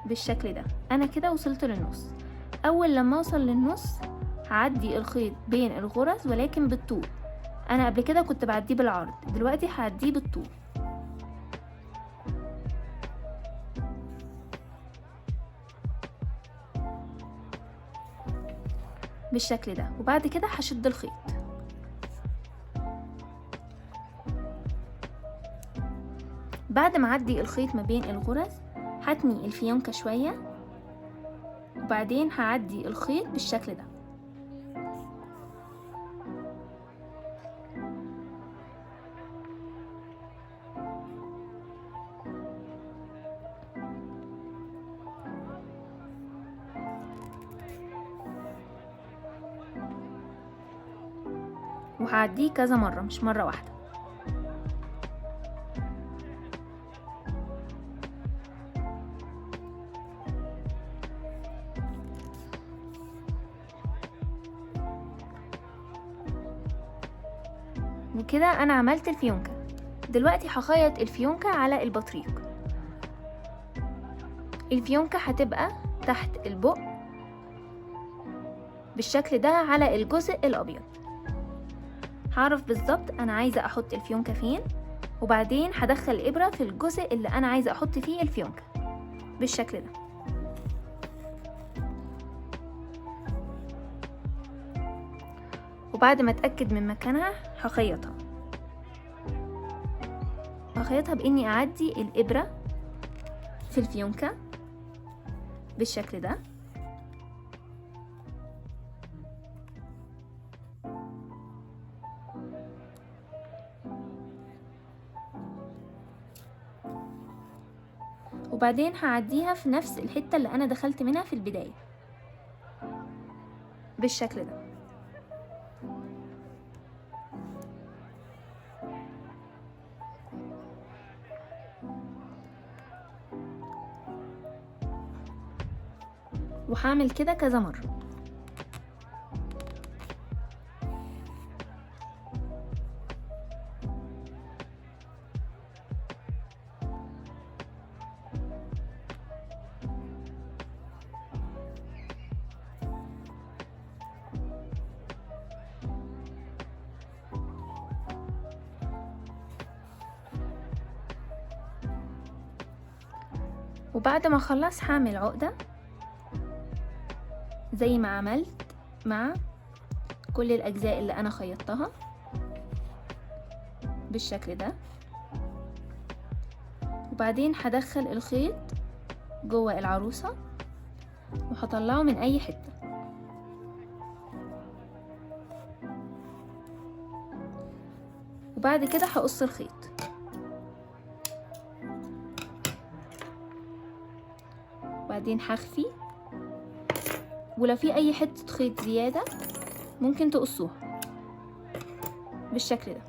بالشكل ده. انا كده وصلت للنص. اول لما اوصل للنص هعدي الخيط بين الغرز ولكن بالطول. انا قبل كده كنت بعديه بالعرض، دلوقتي هعديه بالطول بالشكل ده. وبعد كده هشد الخيط. بعد ما اعدي الخيط ما بين الغرز هتني الفيونكة شوية، وبعدين هعدي الخيط بالشكل ده. وهعديه كذا مرة مش مرة واحدة. وكده انا عملت الفيونكة. دلوقتي هخيط الفيونكة على البطريق. الفيونكة هتبقى تحت البق بالشكل ده على الجزء الابيض. هعرف بالظبط انا عايزة احط الفيونكة فين، وبعدين هدخل الابرة في الجزء اللي انا عايزة احط فيه الفيونكة بالشكل ده. وبعد ما اتأكد من مكانها هخيطها باني اعدي الابرة في الفيونكة بالشكل ده. وبعدين هعديها في نفس الحتة اللي انا دخلت منها في البداية بالشكل ده. وهعمل كده كذا مرة. وبعد ما اخلص هعمل عقدة زي ما عملت مع كل الاجزاء اللي انا خيطتها بالشكل ده. وبعدين هدخل الخيط جوه العروسة وهطلعه من اي حتة. وبعد كده هقص الخيط. وبعدين هخفي، ولو في اي حتة خيط زيادة ممكن تقصوها بالشكل ده.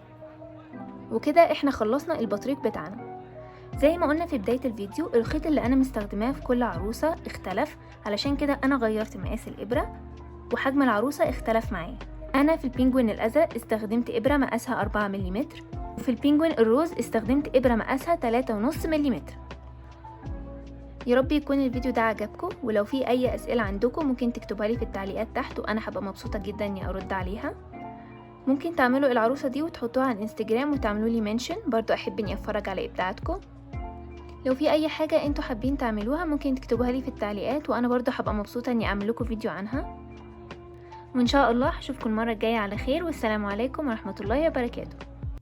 وكده احنا خلصنا البطريق بتاعنا. زي ما قلنا في بداية الفيديو، الخيط اللي انا مستخدماه في كل عروسة اختلف، علشان كده انا غيرت مقاس الابرة وحجم العروسة اختلف معايا. انا في البينجوين الازرق استخدمت ابرة مقاسها 4 ملم، وفي البينجوين الروز استخدمت ابرة مقاسها 3.5 ملم. يا رب يكون الفيديو ده عجبكم، ولو في اي اسئلة عندكم ممكن تكتبها لي في التعليقات تحت، وانا هبقى مبسوطة جدا اني ارد عليها. ممكن تعملوا العروسة دي وتحطوها على الانستجرام وتعملوا لي منشن، برضو احب اني اتفرج على ابداعاتكم. لو في اي حاجة انتوا حابين تعملوها ممكن تكتبوها لي في التعليقات، وانا برضو هبقى مبسوطة اني اعمل لكم فيديو عنها. وان شاء الله هشوفكم المرة الجاية على خير، والسلام عليكم ورحمة الله وبركاته.